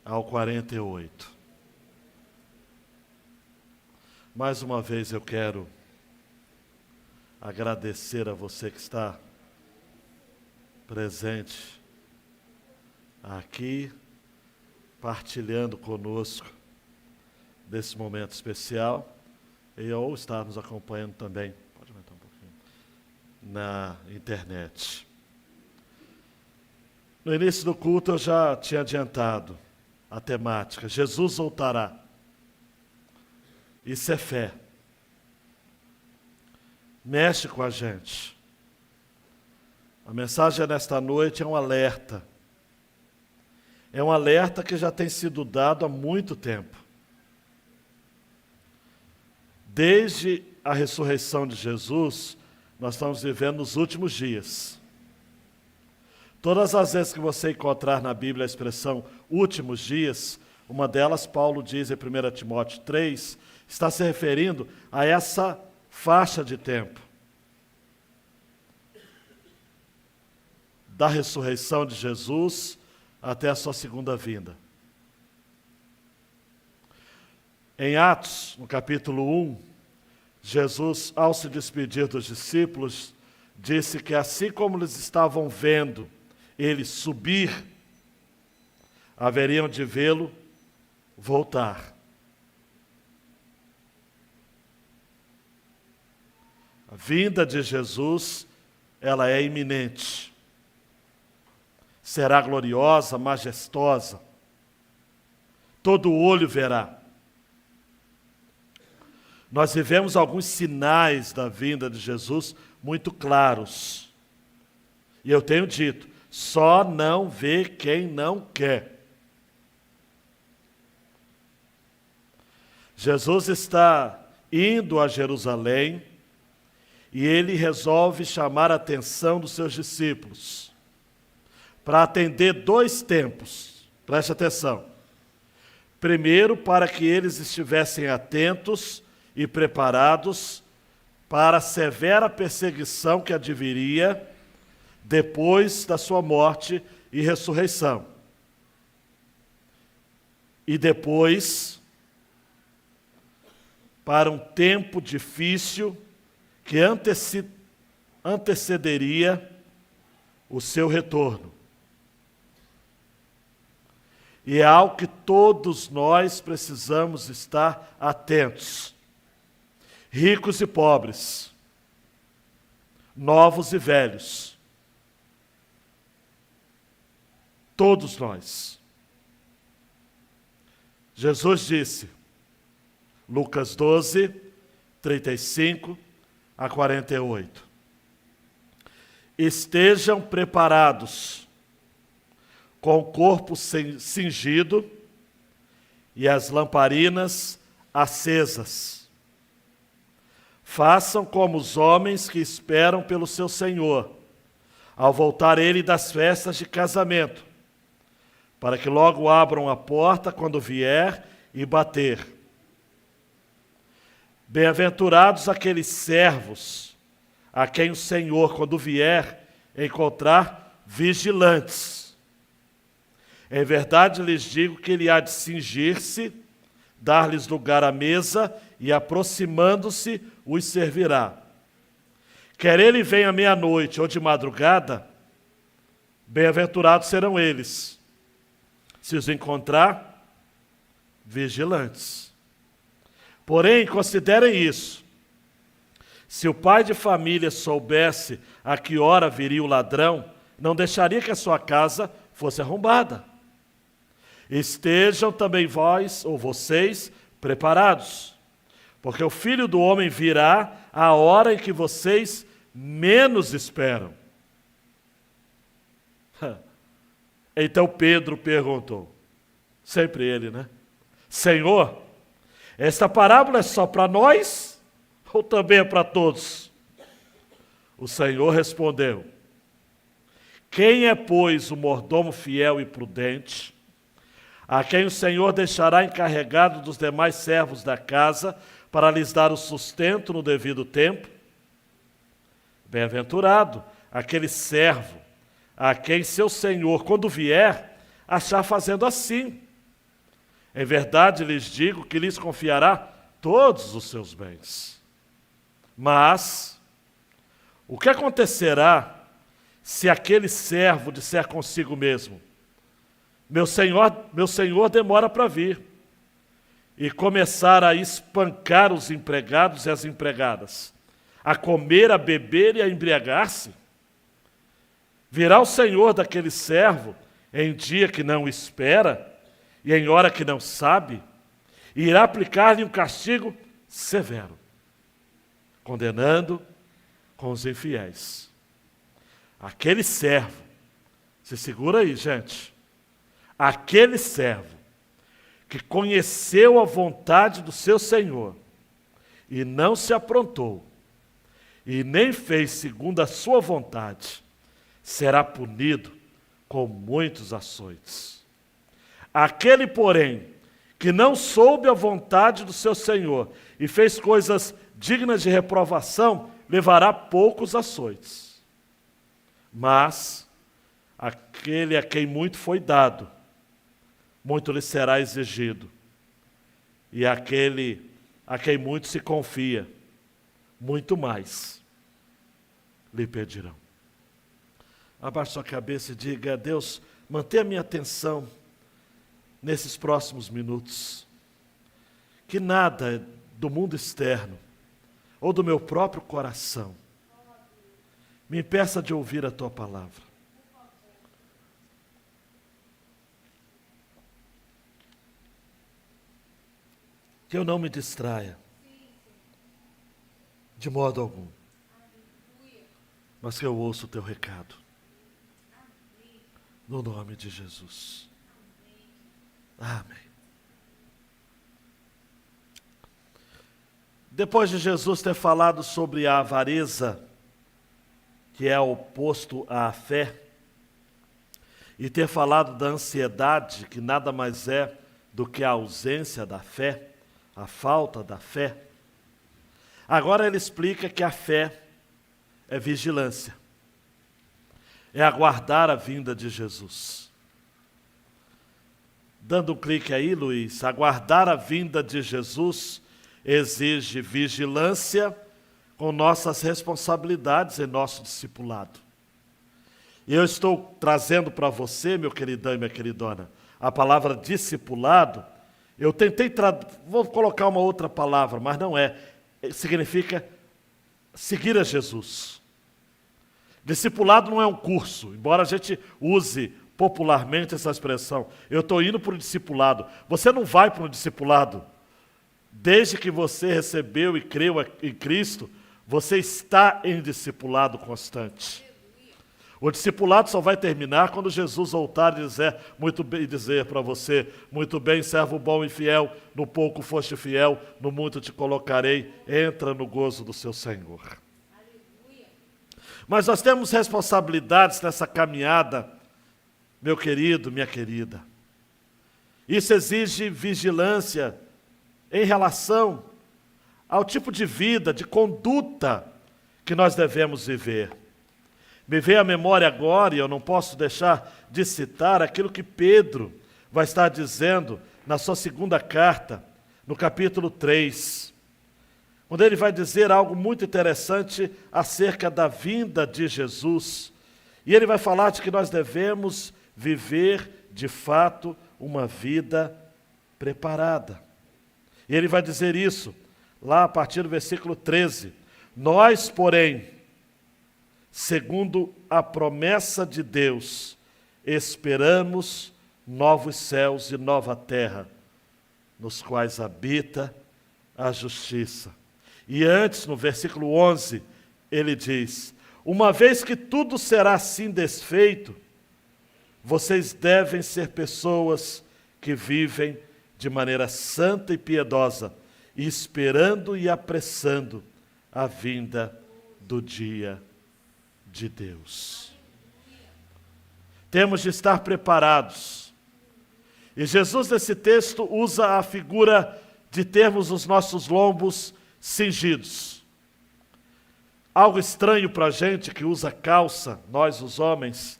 ao 48. Mais uma vez eu quero agradecer a você que está presente aqui, partilhando conosco desse momento especial, e ou estar nos acompanhando também, pode aumentar um pouquinho, na internet. No início do culto eu já tinha adiantado a temática, Jesus voltará. Isso é fé. Mexe com a gente. A mensagem nesta noite é um alerta. É um alerta que já tem sido dado há muito tempo. Desde a ressurreição de Jesus, nós estamos vivendo nos últimos dias. Todas as vezes que você encontrar na Bíblia a expressão últimos dias, uma delas, Paulo diz em 1 Timóteo 3, está se referindo a essa faixa de tempo da ressurreição de Jesus até a sua segunda vinda. Em Atos, no capítulo 1, Jesus, ao se despedir dos discípulos, disse que assim como eles estavam vendo ele subir, haveriam de vê-lo voltar. A vinda de Jesus, ela é iminente. Será gloriosa, majestosa. Todo olho verá. Nós vivemos alguns sinais da vinda de Jesus muito claros. E eu tenho dito, só não vê quem não quer. Jesus está indo a Jerusalém e ele resolve chamar a atenção dos seus discípulos para atender dois tempos. Preste atenção. Primeiro, para que eles estivessem atentos e preparados para a severa perseguição que adviria depois da sua morte e ressurreição. E depois, para um tempo difícil que antecederia o seu retorno. E é algo que todos nós precisamos estar atentos. Ricos e pobres, novos e velhos. Todos nós. Jesus disse, Lucas 12, 35 a 48. Estejam preparados, com o corpo cingido e as lamparinas acesas. Façam como os homens que esperam pelo seu Senhor, ao voltar ele das festas de casamento, para que logo abram a porta quando vier e bater. Bem-aventurados aqueles servos, a quem o Senhor, quando vier, encontrar vigilantes. Em verdade lhes digo que ele há de cingir-se, dar-lhes lugar à mesa e, aproximando-se, os servirá. Quer ele venha meia-noite ou de madrugada, bem-aventurados serão eles, se os encontrar vigilantes. Porém, considerem isso. Se o pai de família soubesse a que hora viria o ladrão, não deixaria que a sua casa fosse arrombada. Estejam também vós, ou vocês, preparados, porque o Filho do Homem virá à hora em que vocês menos esperam. Então Pedro perguntou, sempre ele, né? Senhor, esta parábola é só para nós ou também é para todos? O Senhor respondeu, quem é, pois, o mordomo fiel e prudente, a quem o Senhor deixará encarregado dos demais servos da casa para lhes dar o sustento no devido tempo? Bem-aventurado aquele servo a quem seu Senhor, quando vier, achar fazendo assim. Em verdade lhes digo que lhes confiará todos os seus bens. Mas o que acontecerá se aquele servo disser consigo mesmo: meu senhor demora para vir, e começar a espancar os empregados e as empregadas, a comer, a beber e a embriagar-se? Virá o senhor daquele servo em dia que não espera e em hora que não sabe, e irá aplicar-lhe um castigo severo, condenando com os infiéis. Aquele servo, se segura aí, gente, aquele servo que conheceu a vontade do seu Senhor e não se aprontou, e nem fez segundo a sua vontade, será punido com muitos açoites. Aquele, porém, que não soube a vontade do seu Senhor e fez coisas dignas de reprovação, levará poucos açoites. Mas aquele a quem muito foi dado, muito lhe será exigido. E aquele a quem muito se confia, muito mais lhe pedirão. Abaixe sua cabeça e diga: Deus, mantenha a minha atenção nesses próximos minutos. Que nada do mundo externo ou do meu próprio coração me impeça de ouvir a Tua palavra. Que eu não me distraia de modo algum, mas que eu ouça o Teu recado. No nome de Jesus. Amém. Depois de Jesus ter falado sobre a avareza, que é oposto à fé, e ter falado da ansiedade, que nada mais é do que a ausência da fé, a falta da fé, agora ele explica que a fé é vigilância, é aguardar a vinda de Jesus. Dando um clique aí, Luiz, aguardar a vinda de Jesus exige vigilância com nossas responsabilidades em nosso discipulado. E eu estou trazendo para você, meu queridão e minha queridona, a palavra discipulado. Eu tentei, vou colocar uma outra palavra, mas não é. Significa seguir a Jesus. Discipulado não é um curso, embora a gente use popularmente essa expressão. Eu estou indo para o discipulado. Você não vai para o discipulado. Desde que você recebeu e creu em Cristo, você está em discipulado constante. O discipulado só vai terminar quando Jesus voltar e dizer para você: muito bem, servo bom e fiel, no pouco foste fiel, no muito te colocarei, entra no gozo do seu Senhor. Aleluia. Mas nós temos responsabilidades nessa caminhada, meu querido, minha querida. Isso exige vigilância em relação ao tipo de vida, de conduta que nós devemos viver. Me veio à memória agora, e eu não posso deixar de citar aquilo que Pedro vai estar dizendo na sua segunda carta, no capítulo 3, quando ele vai dizer algo muito interessante acerca da vinda de Jesus. E ele vai falar de que nós devemos viver, de fato, uma vida preparada. E ele vai dizer isso, lá a partir do versículo 13. Nós, porém, segundo a promessa de Deus, esperamos novos céus e nova terra, nos quais habita a justiça. E antes, no versículo 11, ele diz: uma vez que tudo será assim desfeito, vocês devem ser pessoas que vivem de maneira santa e piedosa, esperando e apressando a vinda do dia de Deus. Temos de estar preparados. E Jesus, nesse texto, usa a figura de termos os nossos lombos cingidos. Algo estranho para a gente que usa calça, nós os homens,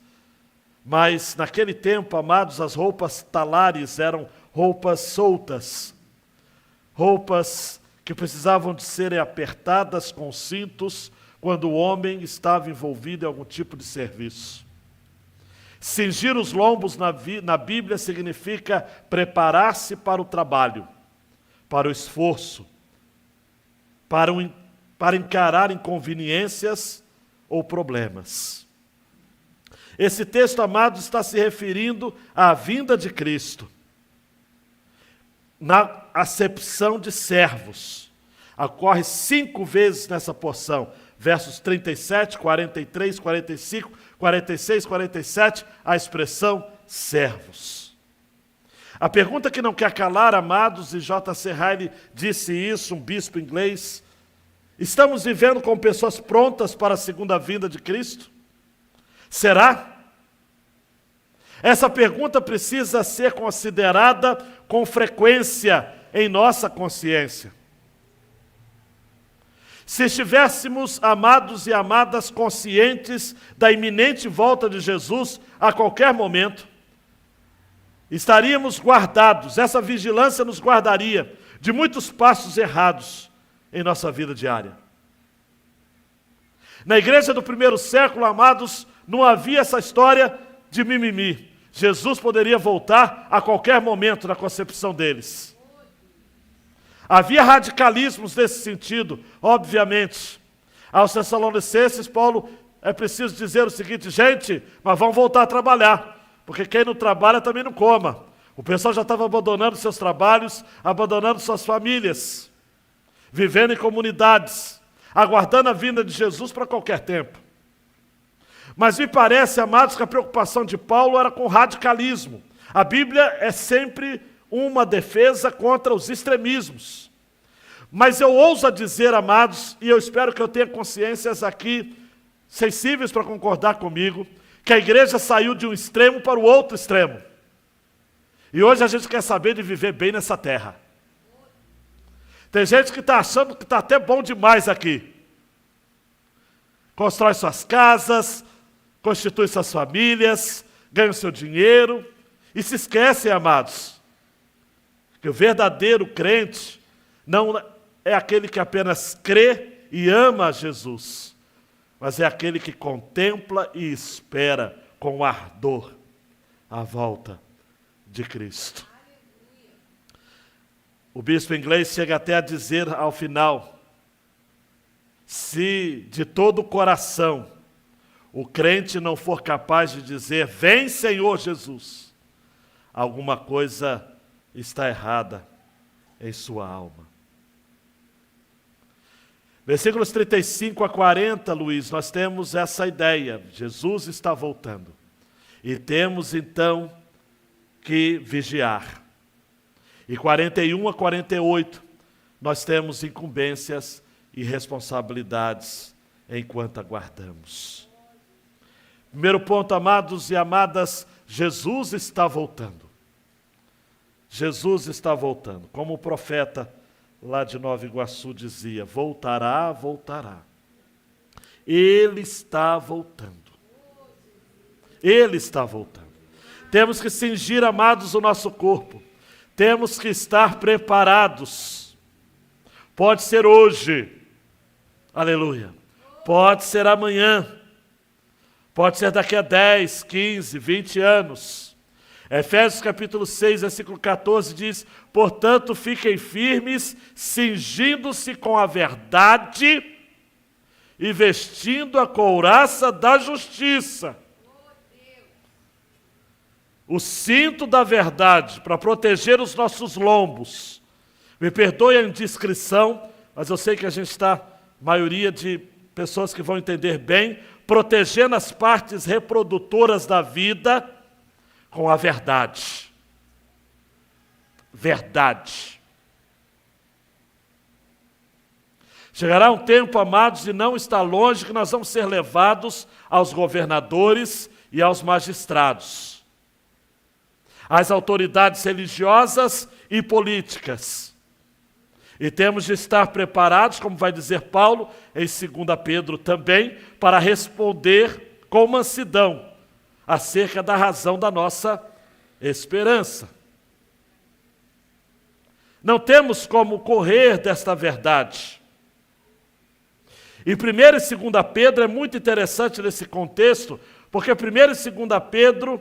mas naquele tempo, amados, as roupas talares eram roupas soltas, roupas que precisavam de serem apertadas com cintos quando o homem estava envolvido em algum tipo de serviço. Cingir os lombos na Bíblia significa preparar-se para o trabalho, para o esforço, para encarar inconveniências ou problemas. Esse texto, amados, está se referindo à vinda de Cristo, na acepção de servos. Ocorre 5 vezes nessa porção, versos 37, 43, 45, 46, 47, a expressão servos. A pergunta que não quer calar, amados, e J.C. Ryle disse isso, um bispo inglês: estamos vivendo como pessoas prontas para a segunda vinda de Cristo? Será? Essa pergunta precisa ser considerada com frequência em nossa consciência. Se estivéssemos, amados e amadas, conscientes da iminente volta de Jesus a qualquer momento, estaríamos guardados, essa vigilância nos guardaria de muitos passos errados em nossa vida diária. Na igreja do primeiro século, amados, não havia essa história de mimimi. Jesus poderia voltar a qualquer momento na concepção deles. Havia radicalismos nesse sentido, obviamente. Aos Tessalonicenses, Paulo é preciso dizer o seguinte: gente, mas vamos voltar a trabalhar, porque quem não trabalha também não coma. O pessoal já estava abandonando seus trabalhos, abandonando suas famílias, vivendo em comunidades, aguardando a vinda de Jesus para qualquer tempo. Mas me parece, amados, que a preocupação de Paulo era com o radicalismo. A Bíblia é sempre uma defesa contra os extremismos. Mas eu ouso dizer, amados, e eu espero que eu tenha consciências aqui sensíveis para concordar comigo, que a igreja saiu de um extremo para o outro extremo. E hoje a gente quer saber de viver bem nessa terra. Tem gente que está achando que está até bom demais aqui. Constrói suas casas, constitui suas famílias, ganha o seu dinheiro, e se esquecem, amados, que o verdadeiro crente não é aquele que apenas crê e ama a Jesus, mas é aquele que contempla e espera com ardor a volta de Cristo. O bispo inglês chega até a dizer ao final: se de todo o coração o crente não for capaz de dizer vem Senhor Jesus, alguma coisa está errada em sua alma. Versículos 35 a 40, Luiz, nós temos essa ideia: Jesus está voltando. E temos então que vigiar. E 41 a 48, nós temos incumbências e responsabilidades enquanto aguardamos. Primeiro ponto, amados e amadas, Jesus está voltando. Jesus está voltando. Como o profeta lá de Nova Iguaçu dizia: voltará, voltará. Ele está voltando. Ele está voltando. Temos que cingir, amados, o nosso corpo. Temos que estar preparados. Pode ser hoje. Aleluia. Pode ser amanhã. Pode ser daqui a 10, 15, 20 anos. Efésios capítulo 6, versículo 14 diz: portanto, fiquem firmes, cingindo-se com a verdade e vestindo a couraça da justiça. O cinto da verdade para proteger os nossos lombos. Me perdoe a indiscrição, mas eu sei que a gente está, maioria de pessoas que vão entender bem, protegendo as partes reprodutoras da vida com a verdade. Verdade. Chegará um tempo, amados, e não está longe, que nós vamos ser levados aos governadores e aos magistrados, às autoridades religiosas e políticas. E temos de estar preparados, como vai dizer Paulo, em 2 Pedro também, para responder com mansidão acerca da razão da nossa esperança. Não temos como correr desta verdade. E 1 e 2 Pedro é muito interessante nesse contexto, porque 1 e 2 Pedro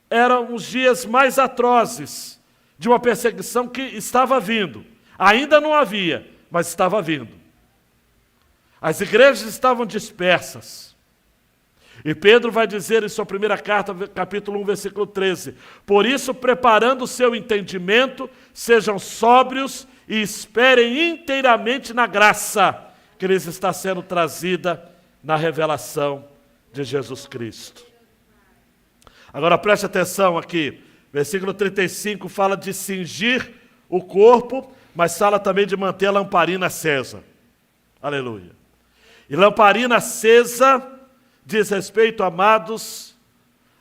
eram os dias mais atrozes de uma perseguição que estava vindo. Ainda não havia, mas estava vindo. As igrejas estavam dispersas. E Pedro vai dizer em sua primeira carta, capítulo 1, versículo 13: por isso, preparando o seu entendimento, sejam sóbrios e esperem inteiramente na graça que lhes está sendo trazida na revelação de Jesus Cristo. Agora preste atenção aqui, versículo 35 fala de cingir o corpo, mas fala também de manter a lamparina acesa. Aleluia. E lamparina acesa diz respeito, amados,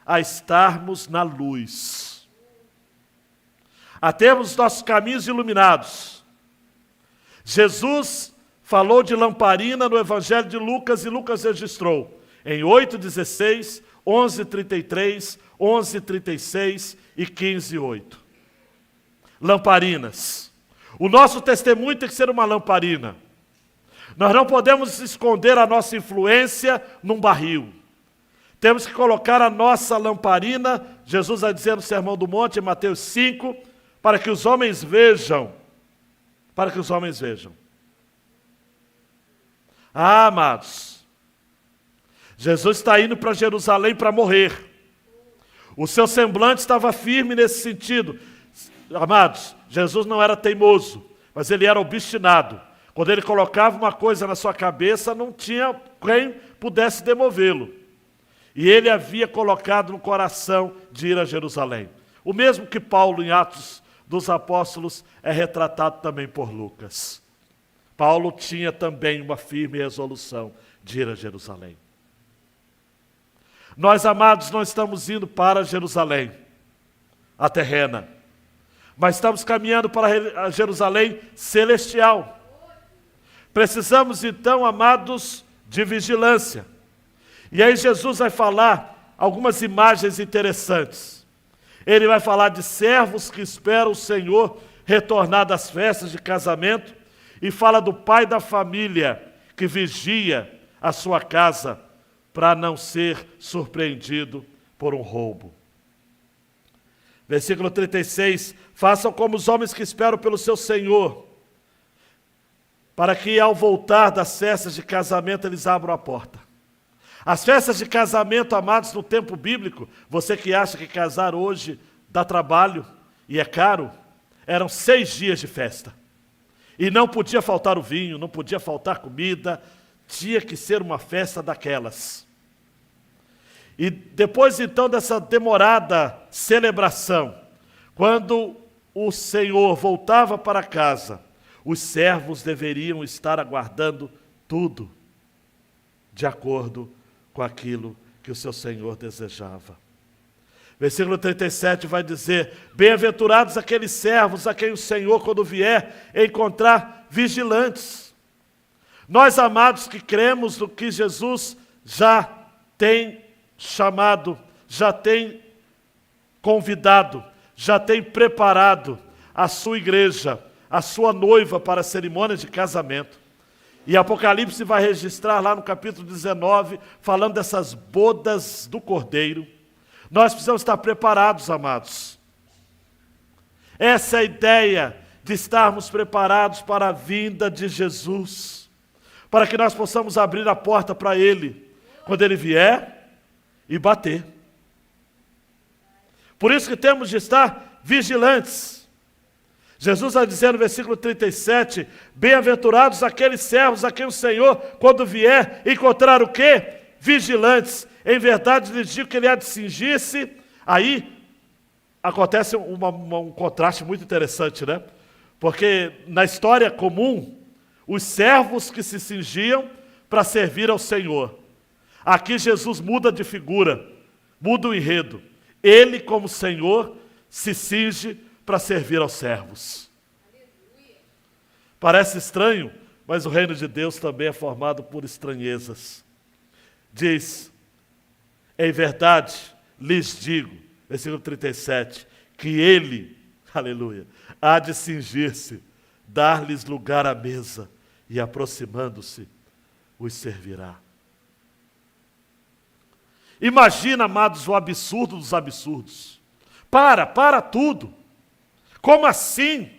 a estarmos na luz, a termos nossos caminhos iluminados. Jesus falou de lamparina no Evangelho de Lucas, e Lucas registrou em 8,16, 11,33, 11,36 e 15,8. Lamparinas. O nosso testemunho tem que ser uma lamparina. Nós não podemos esconder a nossa influência num barril. Temos que colocar a nossa lamparina, Jesus vai dizer no Sermão do Monte, em Mateus 5, para que os homens vejam. Para que os homens vejam. Ah, amados, Jesus está indo para Jerusalém para morrer. O seu semblante estava firme nesse sentido. Amados, Jesus não era teimoso, mas ele era obstinado. Quando ele colocava uma coisa na sua cabeça, não tinha quem pudesse demovê-lo. E ele havia colocado no coração de ir a Jerusalém. O mesmo que Paulo, em Atos dos Apóstolos, é retratado também por Lucas. Paulo tinha também uma firme resolução de ir a Jerusalém. Nós, amados, não estamos indo para Jerusalém, a terrena, mas estamos caminhando para a Jerusalém celestial. Precisamos, então, amados, de vigilância. E aí Jesus vai falar algumas imagens interessantes. Ele vai falar de servos que esperam o Senhor retornar das festas de casamento, e fala do pai da família que vigia a sua casa para não ser surpreendido por um roubo. Versículo 36, façam como os homens que esperam pelo seu Senhor, para que ao voltar das festas de casamento eles abram a porta. As festas de casamento, amados, no tempo bíblico, você que acha que casar hoje dá trabalho e é caro, eram 6 dias de festa. E não podia faltar o vinho, não podia faltar comida, tinha que ser uma festa daquelas. E depois então dessa demorada celebração, quando o Senhor voltava para casa, os servos deveriam estar aguardando tudo de acordo com aquilo que o seu Senhor desejava. Versículo 37 vai dizer: bem-aventurados aqueles servos a quem o Senhor, quando vier, encontrar vigilantes. Nós, amados, que cremos no que Jesus já tem chamado, já tem convidado, já tem preparado a sua igreja, a sua noiva para a cerimônia de casamento. E Apocalipse vai registrar lá no capítulo 19, falando dessas bodas do Cordeiro. Nós precisamos estar preparados, amados. Essa é a ideia de estarmos preparados para a vinda de Jesus, para que nós possamos abrir a porta para Ele, quando Ele vier e bater. Por isso que temos de estar vigilantes. Jesus vai dizer no versículo 37, bem-aventurados aqueles servos a quem o Senhor, quando vier, encontrar o quê? Vigilantes. Em verdade lhes digo que ele há de cingir-se. Aí acontece um contraste muito interessante, né? Porque na história comum, os servos que se cingiam para servir ao Senhor. Aqui Jesus muda de figura, muda o enredo. Ele, como Senhor, se cinge para servir aos servos. Parece estranho, mas o reino de Deus também é formado por estranhezas. Diz: em verdade lhes digo, versículo 37, que ele, aleluia, há de cingir-se, dar-lhes lugar à mesa, e aproximando-se, os servirá. Imagina, amados, o absurdo dos absurdos. Para tudo. Como assim?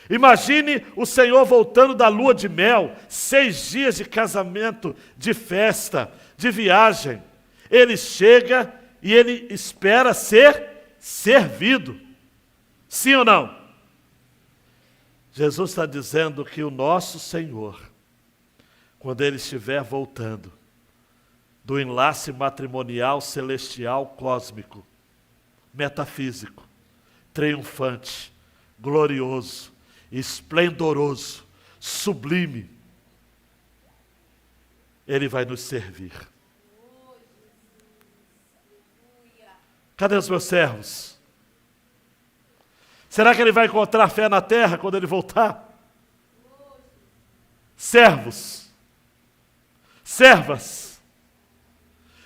Imagine o Senhor voltando da lua de mel, 6 dias de casamento, de festa, de viagem. Ele chega e ele espera ser servido. Sim ou não? Jesus está dizendo que o nosso Senhor, quando Ele estiver voltando do enlace matrimonial, celestial, cósmico, metafísico, triunfante, glorioso, esplendoroso, sublime, Ele vai nos servir. Cadê os meus servos? Será que ele vai encontrar fé na terra quando ele voltar? Servos, servas,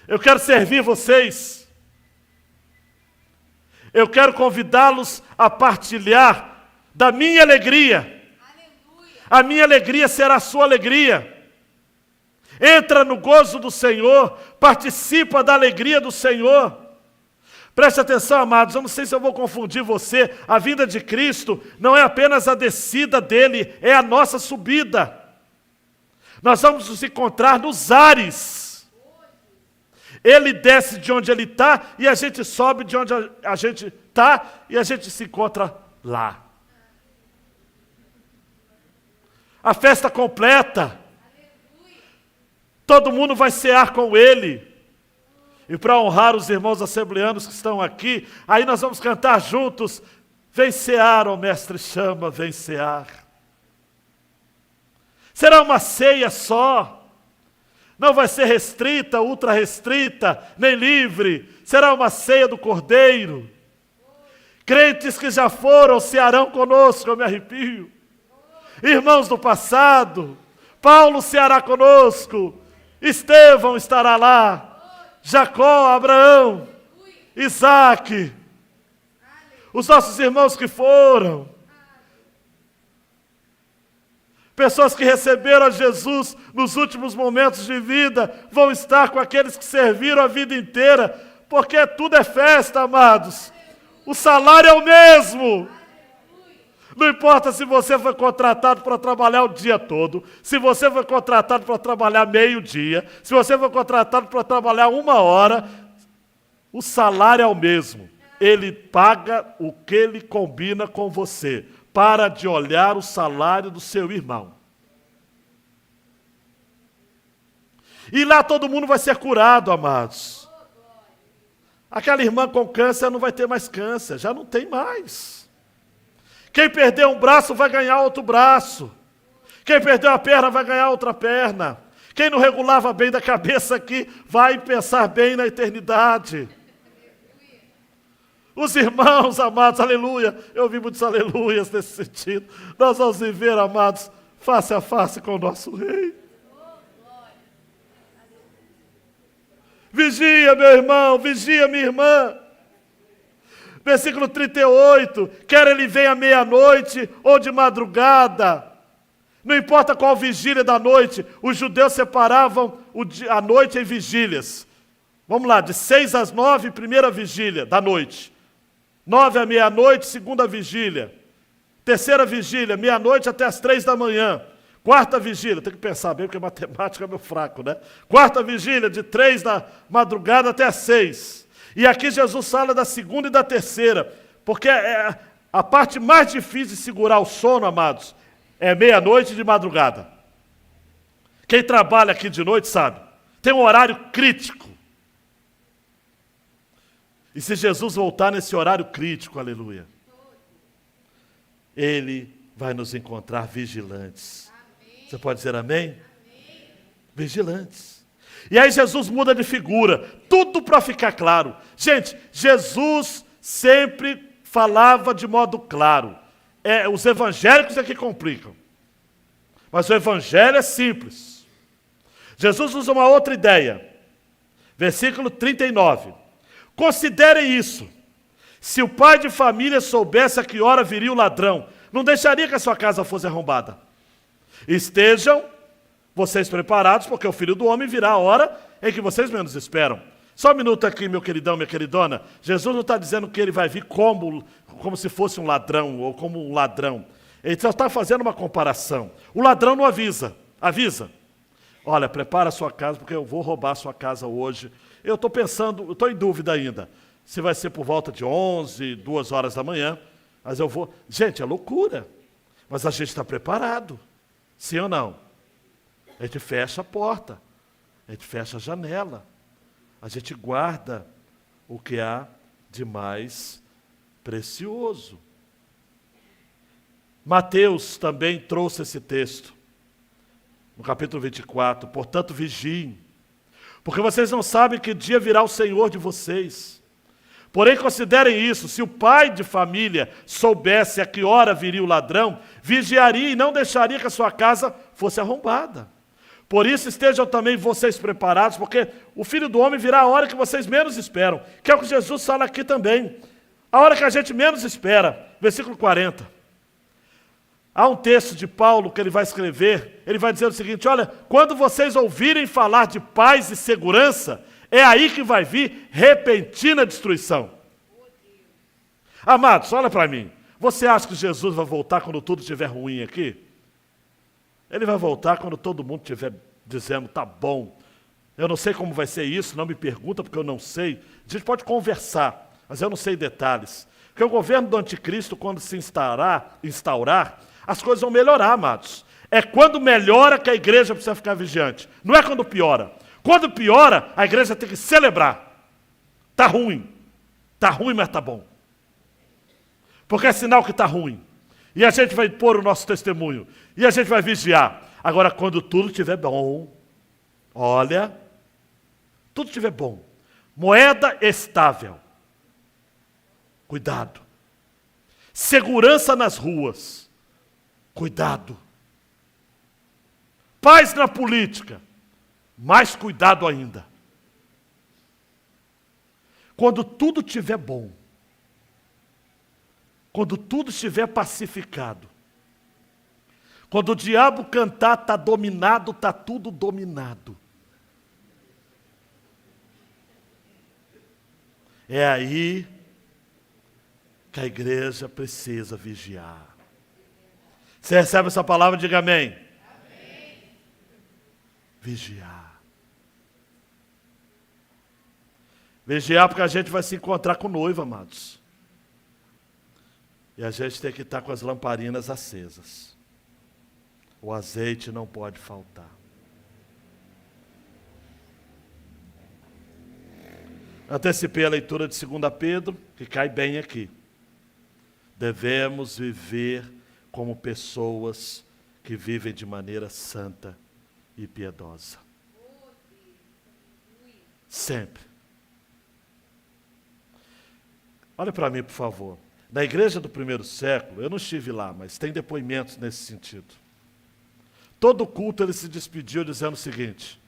eu quero servir vocês. Eu quero convidá-los a partilhar da minha alegria. A minha alegria será a sua alegria. Entra no gozo do Senhor, participa da alegria do Senhor. Preste atenção, amados, eu não sei se eu vou confundir você. A vinda de Cristo não é apenas a descida dele, é a nossa subida. Nós vamos nos encontrar nos ares. Ele desce de onde ele está e a gente sobe de onde a gente está e a gente se encontra lá. A festa completa. Todo mundo vai cear com ele. E para honrar os irmãos assembleanos que estão aqui, aí nós vamos cantar juntos, vem cear, ó mestre chama, vem cear. Será uma ceia só, não vai ser restrita, ultra restrita, nem livre, será uma ceia do Cordeiro. Crentes que já foram cearão conosco, eu me arrepio. Irmãos do passado, Paulo ceará conosco, Estevão estará lá, Jacó, Abraão, Isaac, os nossos irmãos que foram, pessoas que receberam a Jesus nos últimos momentos de vida, vão estar com aqueles que serviram a vida inteira, porque tudo é festa, amados. O salário é o mesmo. Não importa se você foi contratado para trabalhar o dia todo, se você foi contratado para trabalhar meio-dia, se você foi contratado para trabalhar 1 hora, o salário é o mesmo. Ele paga o que ele combina com você. Para de olhar o salário do seu irmão. E lá todo mundo vai ser curado, amados. Aquela irmã com câncer não vai ter mais câncer, já não tem mais. Quem perdeu um braço vai ganhar outro braço. Quem perdeu a perna vai ganhar outra perna. Quem não regulava bem da cabeça aqui vai pensar bem na eternidade. Os irmãos, amados, aleluia. Eu ouvi muitos aleluias nesse sentido. Nós vamos viver, amados, face a face com o nosso Rei. Vigia, meu irmão, vigia, minha irmã. Versículo 38, quer ele venha à meia-noite ou de madrugada, não importa qual vigília da noite, os judeus separavam a noite em vigílias. Vamos lá, de 6 às 9, primeira vigília da noite. 9 à meia-noite, segunda vigília. Terceira vigília, meia-noite até as 3 da manhã. Quarta vigília, tem que pensar bem, porque matemática é meu fraco, né? Quarta vigília, de 3 da madrugada até as 6. E aqui Jesus fala da segunda e da terceira, porque a parte mais difícil de segurar o sono, amados, é meia-noite de madrugada. Quem trabalha aqui de noite sabe, tem um horário crítico. E se Jesus voltar nesse horário crítico, aleluia, Ele vai nos encontrar vigilantes. Amém. Você pode dizer amém? Amém. Vigilantes. E aí Jesus muda de figura, tudo para ficar claro. Gente, Jesus sempre falava de modo claro. Os evangélicos é que complicam. Mas o evangelho é simples. Jesus usa uma outra ideia. Versículo 39. Considerem isso. Se o pai de família soubesse a que hora viria o ladrão, não deixaria que a sua casa fosse arrombada. Estejam vocês preparados, porque o Filho do Homem virá a hora em que vocês menos esperam. Só um minuto aqui, meu queridão, minha queridona. Jesus não está dizendo que ele vai vir como se fosse um ladrão, ou como um ladrão. Ele só está fazendo uma comparação. O ladrão não avisa. Avisa. Olha, prepara a sua casa, porque eu vou roubar a sua casa hoje. Eu estou pensando, eu estou em dúvida ainda, se vai ser por volta de 11, 2 horas da manhã, mas eu vou... Gente, é loucura, mas a gente está preparado, sim ou não? A gente fecha a porta, a gente fecha a janela, a gente guarda o que há de mais precioso. Mateus também trouxe esse texto, no capítulo 24, portanto vigiem, porque vocês não sabem que dia virá o Senhor de vocês. Porém, considerem isso, se o pai de família soubesse a que hora viria o ladrão, vigiaria e não deixaria que a sua casa fosse arrombada. Por isso estejam também vocês preparados, porque o Filho do Homem virá a hora que vocês menos esperam, que é o que Jesus fala aqui também. A hora que a gente menos espera, versículo 40. Há um texto de Paulo que ele vai escrever, ele vai dizer o seguinte, olha, quando vocês ouvirem falar de paz e segurança, é aí que vai vir repentina destruição. Amados, olha para mim, você acha que Jesus vai voltar quando tudo estiver ruim aqui? Ele vai voltar quando todo mundo estiver dizendo, tá bom, eu não sei como vai ser isso, não me pergunta porque eu não sei. A gente pode conversar, mas eu não sei detalhes. Porque o governo do anticristo, quando se instaurar, as coisas vão melhorar, amados. É quando melhora que a igreja precisa ficar vigiante. Não é quando piora. Quando piora, a igreja tem que celebrar. Está ruim, mas está bom. Porque é sinal que está ruim. E a gente vai pôr o nosso testemunho. E a gente vai vigiar. Agora, quando tudo estiver bom, olha, tudo estiver bom. Moeda estável. Cuidado. Segurança nas ruas. Cuidado. Paz na política. Mais cuidado ainda. Quando tudo estiver bom, quando tudo estiver pacificado, quando o diabo cantar, está dominado, está tudo dominado. É aí que a igreja precisa vigiar. Você recebe essa palavra? Diga amém. Amém. Vigiar. Vigiar porque a gente vai se encontrar com o noivo, amados. E a gente tem que estar com as lamparinas acesas. O azeite não pode faltar. Antecipei a leitura de 2 Pedro, que cai bem aqui. Devemos viver como pessoas que vivem de maneira santa e piedosa. Sempre. Olha para mim, por favor. Na igreja do primeiro século, eu não estive lá, mas tem depoimentos nesse sentido. Todo culto ele se despediu dizendo o seguinte: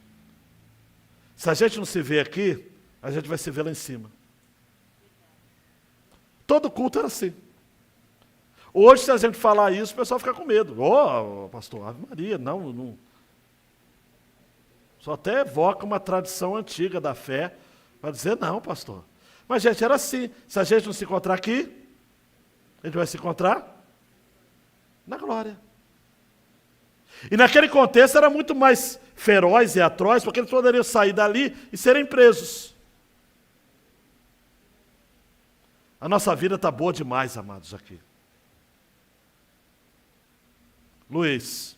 se a gente não se vê aqui, a gente vai se ver lá em cima. Todo culto era assim. Hoje, se a gente falar isso, o pessoal fica com medo. Pastor, Ave Maria, não. Só até evoca uma tradição antiga da fé para dizer, não, pastor. Mas, gente, era assim. Se a gente não se encontrar aqui, a gente vai se encontrar na glória. E naquele contexto era muito mais feroz e atroz, porque eles poderiam sair dali e serem presos. A nossa vida está boa demais, amados, aqui. Luiz,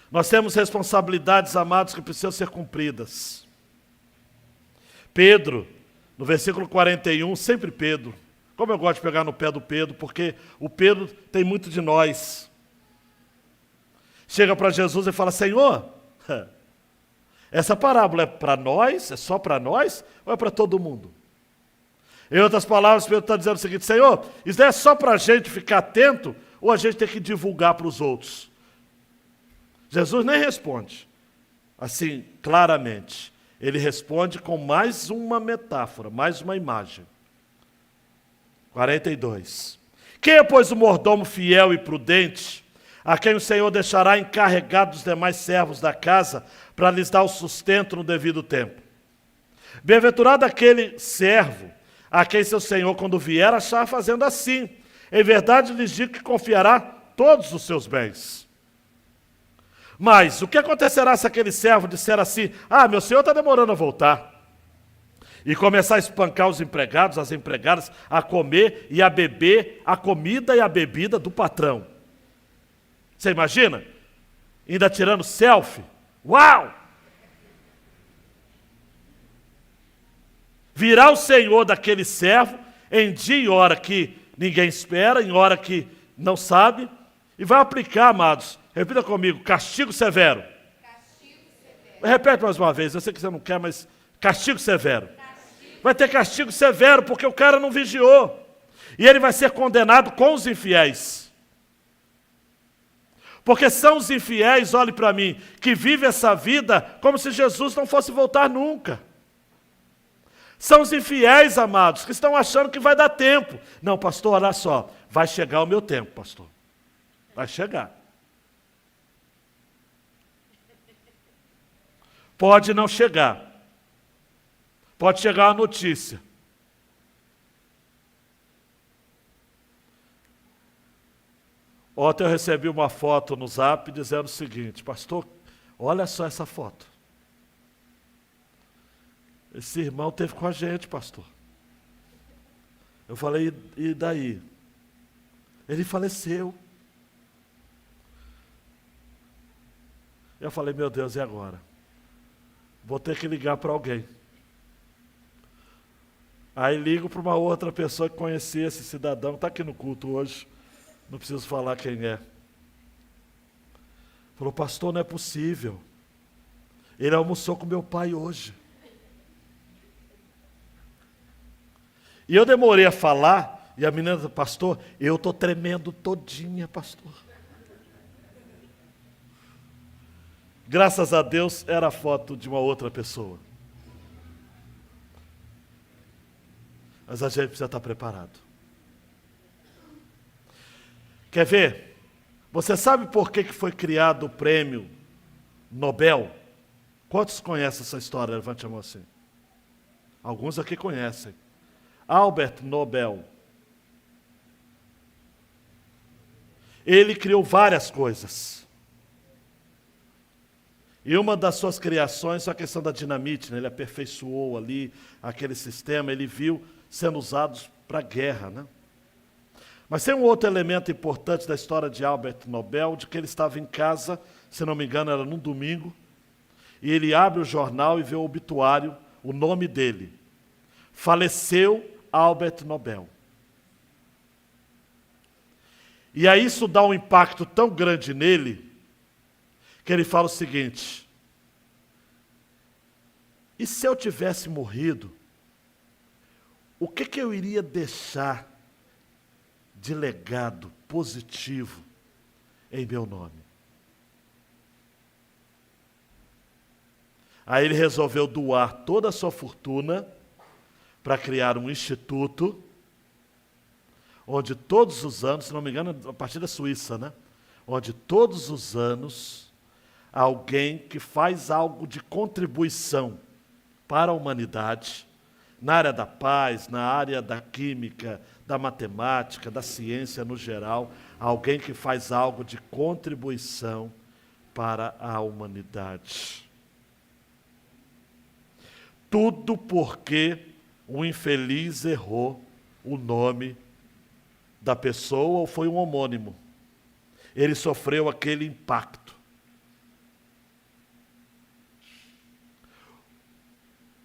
nós temos responsabilidades, amados, que precisam ser cumpridas. Pedro, no versículo 41, sempre Pedro. Como eu gosto de pegar no pé do Pedro, porque o Pedro tem muito de nós. Chega para Jesus e fala, Senhor, essa parábola é para nós, é só para nós, ou é para todo mundo? Em outras palavras, Pedro está dizendo o seguinte, Senhor, isso é só para a gente ficar atento, ou a gente tem que divulgar para os outros? Jesus nem responde assim, claramente. Ele responde com mais uma metáfora, mais uma imagem. 42. Quem é, pois, o mordomo fiel e prudente, a quem o Senhor deixará encarregado dos demais servos da casa, para lhes dar o sustento no devido tempo? Bem-aventurado aquele servo, a quem seu Senhor, quando vier, achar fazendo assim. Em verdade lhes digo que confiará todos os seus bens. Mas o que acontecerá se aquele servo disser assim: meu senhor está demorando a voltar? E começar a espancar os empregados, as empregadas, a comer e a beber a comida e a bebida do patrão. Você imagina? Ainda tirando selfie? Uau! Virá o Senhor daquele servo em dia e hora que ninguém espera, em hora que não sabe, e vai aplicar, amados, repita comigo, castigo severo. Castigo severo. Repete mais uma vez, eu sei que você não quer, mas castigo severo. Vai ter castigo severo porque o cara não vigiou. E ele vai ser condenado com os infiéis. Porque são os infiéis, olhe para mim, que vivem essa vida como se Jesus não fosse voltar nunca. São os infiéis, amados, que estão achando que vai dar tempo. Não, pastor, olha só, vai chegar o meu tempo, pastor. Vai chegar. Pode não chegar. Pode chegar a notícia. Ontem eu recebi uma foto no Zap dizendo o seguinte: pastor, olha só essa foto. Esse irmão esteve com a gente, pastor. Eu falei, e daí? Ele faleceu. Eu falei, meu Deus, e agora? Vou ter que ligar para alguém. Aí ligo para uma outra pessoa que conhecia esse cidadão, está aqui no culto hoje, não preciso falar quem é. Falou, pastor, não é possível. Ele almoçou com meu pai hoje. E eu demorei a falar, e a menina disse, pastor, eu estou tremendo todinha, pastor. Graças a Deus, era a foto de uma outra pessoa. Mas a gente precisa estar preparado. Quer ver? Você sabe por que foi criado o prêmio Nobel? Quantos conhecem essa história? Levante a mão assim. Alguns aqui conhecem. Albert Nobel. Ele criou várias coisas. E uma das suas criações foi a questão da dinamite, né? Ele aperfeiçoou ali aquele sistema, ele viu sendo usados para a guerra, né? Mas tem um outro elemento importante da história de Albert Nobel, de que ele estava em casa, se não me engano era num domingo, e ele abre o jornal e vê o obituário, o nome dele. Faleceu Albert Nobel. E aí isso dá um impacto tão grande nele, que ele fala o seguinte: e se eu tivesse morrido, o que eu iria deixar de legado positivo em meu nome? Aí ele resolveu doar toda a sua fortuna para criar um instituto, onde todos os anos, se não me engano, a partir da Suíça, né? Onde todos os anos, alguém que faz algo de contribuição para a humanidade, na área da paz, na área da química, da matemática, da ciência no geral, alguém que faz algo de contribuição para a humanidade. Tudo porque o infeliz errou o nome da pessoa ou foi um homônimo. Ele sofreu aquele impacto.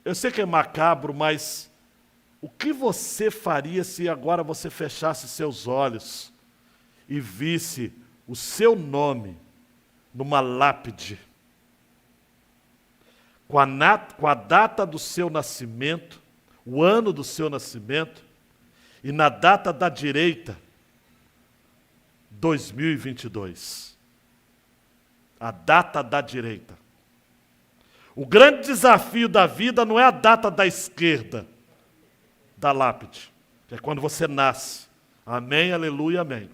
Eu sei que é macabro, mas o que você faria se agora você fechasse seus olhos e visse o seu nome numa lápide, com a data do seu nascimento, o ano do seu nascimento, e na data da direita, 2022. A data da direita. O grande desafio da vida não é a data da esquerda da lápide. que é quando você nasce. Amém, aleluia, amém.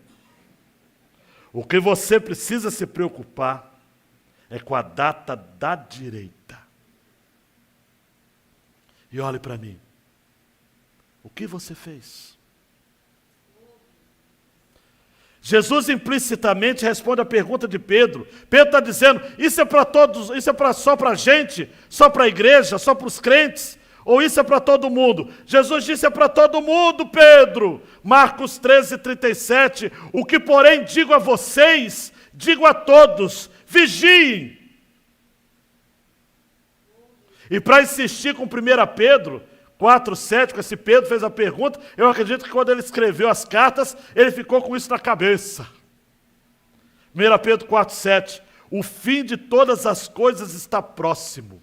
O que você precisa se preocupar é com a data da direita. E olhe para mim. O que você fez? Jesus implicitamente responde à pergunta de Pedro. Pedro está dizendo, isso é para todos, isso é só para a gente, só para a igreja, só para os crentes, ou isso é para todo mundo? Jesus disse, é para todo mundo, Pedro. Marcos 13:37, o que porém digo a vocês, digo a todos, vigiem. E para insistir com 1 Pedro 4:7, que esse Pedro fez a pergunta, eu acredito que quando ele escreveu as cartas, ele ficou com isso na cabeça. 1 Pedro 4:7, o fim de todas as coisas está próximo.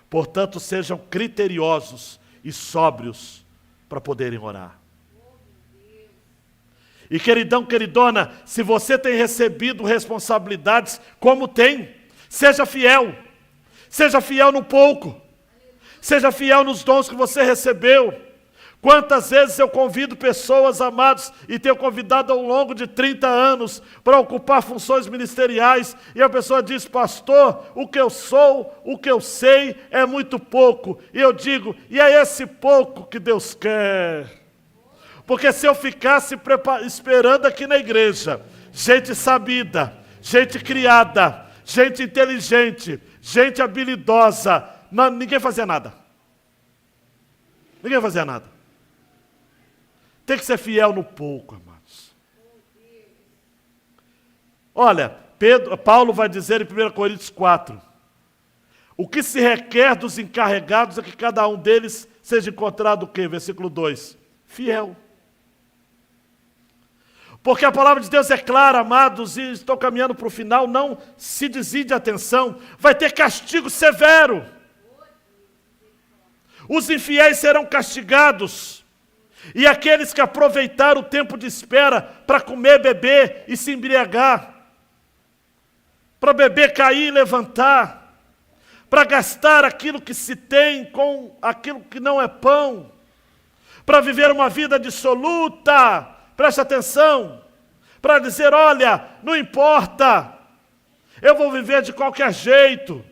Portanto, sejam criteriosos e sóbrios para poderem orar. E queridão, queridona, se você tem recebido responsabilidades, como tem, seja fiel. Seja fiel no pouco. Seja fiel nos dons que você recebeu. Quantas vezes eu convido pessoas, amados, e tenho convidado ao longo de 30 anos para ocupar funções ministeriais, e a pessoa diz, pastor, o que eu sou, o que eu sei é muito pouco. E eu digo, e é esse pouco que Deus quer. Porque se eu ficasse esperando aqui na igreja, gente sabida, gente criada, gente inteligente, gente habilidosa, ninguém fazia nada. Ninguém fazia nada. Tem que ser fiel no pouco, amados. Olha, Paulo vai dizer em 1 Coríntios 4, o que se requer dos encarregados é que cada um deles seja encontrado o quê? Versículo 2, fiel. Porque a palavra de Deus é clara, amados, e estou caminhando para o final, não se desvie de atenção, vai ter castigo severo. Os infiéis serão castigados, e aqueles que aproveitaram o tempo de espera para comer, beber e se embriagar, para beber, cair e levantar, para gastar aquilo que se tem com aquilo que não é pão, para viver uma vida dissoluta, preste atenção, para dizer, olha, não importa, eu vou viver de qualquer jeito.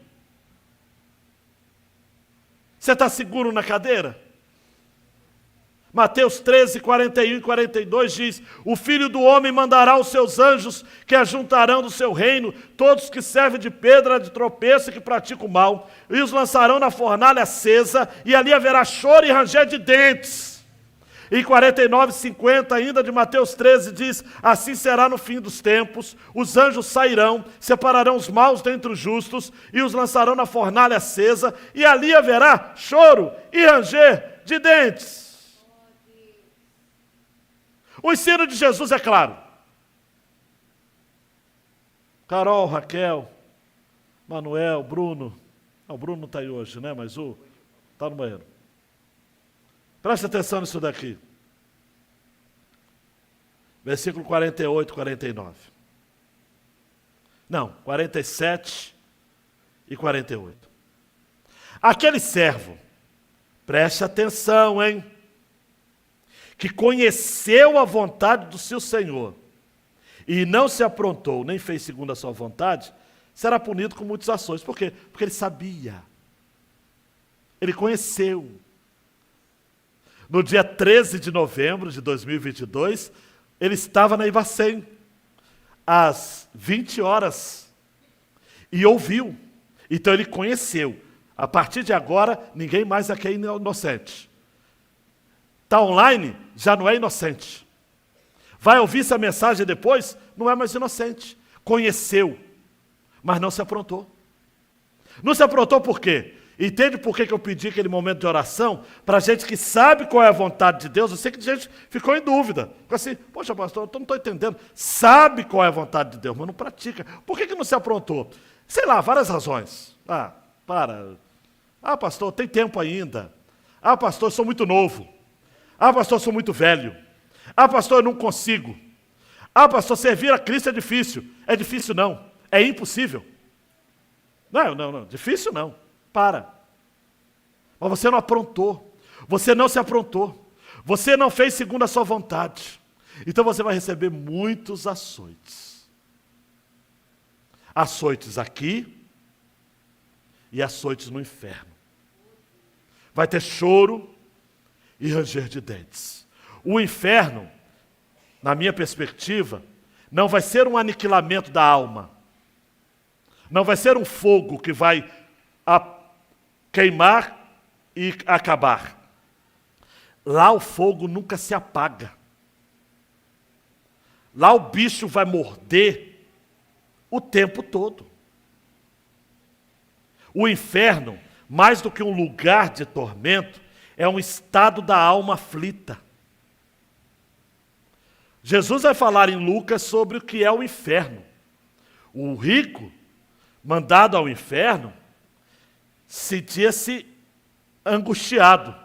Você está seguro na cadeira? Mateus 13, 41 e 42 diz, o Filho do Homem mandará os seus anjos que ajuntarão do seu reino todos que servem de pedra de tropeço e que praticam o mal, e os lançarão na fornalha acesa, e ali haverá choro e ranger de dentes. E 49, 50 ainda de Mateus 13 diz, assim será no fim dos tempos, os anjos sairão, separarão os maus dentre os justos, e os lançarão na fornalha acesa, e ali haverá choro e ranger de dentes. O ensino de Jesus é claro. Carol, Raquel, Manuel, Bruno. Não, o Bruno não está aí hoje, né? Mas está no banheiro. Preste atenção nisso daqui. Versículo 48, 49. Não, 47 e 48. Aquele servo, preste atenção, hein? Que conheceu a vontade do seu Senhor e não se aprontou, nem fez segundo a sua vontade, será punido com muitas ações. Por quê? Porque ele sabia. Ele conheceu. No dia 13 de novembro de 2022, ele estava na Ivacém, às 20 horas, e ouviu. Então ele conheceu. A partir de agora, ninguém mais aqui é inocente. Está online, já não é inocente. Vai ouvir essa mensagem depois, não é mais inocente. Conheceu, mas não se aprontou. Não se aprontou por quê? Entende por que eu pedi aquele momento de oração? Para gente que sabe qual é a vontade de Deus. Eu sei que a gente ficou em dúvida. Ficou assim, poxa pastor, eu não estou entendendo. Sabe qual é a vontade de Deus, mas não pratica. Por que não se aprontou? Sei lá, várias razões. Pastor, tem tempo ainda. Pastor, eu sou muito novo. Pastor, eu sou muito velho. Pastor, eu não consigo. Pastor, servir a Cristo é difícil. É difícil não, é impossível. Não, difícil não. Para. Mas você não aprontou. Você não se aprontou. Você não fez segundo a sua vontade. Então você vai receber muitos açoites. Açoites aqui e açoites no inferno. Vai ter choro e ranger de dentes. O inferno, na minha perspectiva, não vai ser um aniquilamento da alma. Não vai ser um fogo que vai queimar e acabar. Lá o fogo nunca se apaga. Lá o bicho vai morder o tempo todo. O inferno, mais do que um lugar de tormento, é um estado da alma aflita. Jesus vai falar em Lucas sobre o que é o inferno. O rico, mandado ao inferno, sentia-se angustiado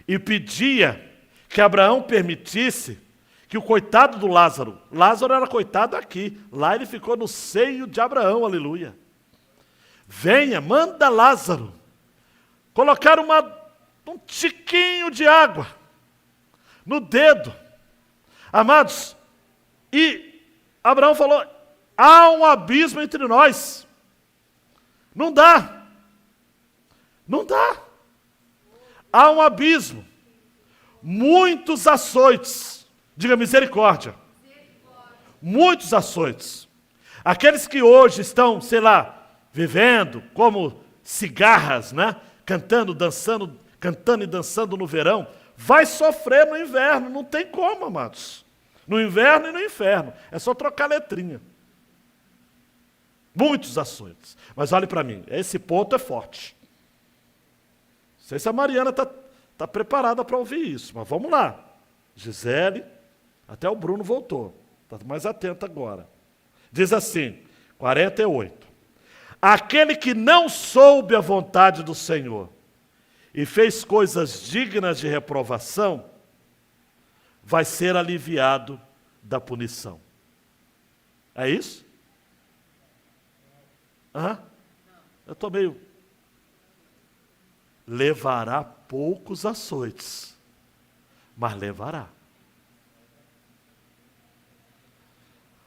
e pedia que Abraão permitisse que o coitado do Lázaro era coitado aqui, lá ele ficou no seio de Abraão, aleluia. Venha, manda Lázaro colocar um tiquinho de água no dedo. Amados, e Abraão falou, há um abismo entre nós. Não dá. Há um abismo. Muitos açoites. Diga misericórdia. Muitos açoites. Aqueles que hoje estão, sei lá, vivendo como cigarras, né? Cantando e dançando no verão, vai sofrer no inverno. Não tem como, amados. No inverno e no inferno. É só trocar letrinha. Muitos açoites. Mas olhe para mim, esse ponto é forte. Não sei se a Mariana está preparada para ouvir isso, mas vamos lá. Gisele, até o Bruno voltou. Está mais atento agora. Diz assim, 48. Aquele que não soube a vontade do Senhor e fez coisas dignas de reprovação, vai ser aliviado da punição. É isso? Eu estou meio... Levará poucos açoites, mas levará.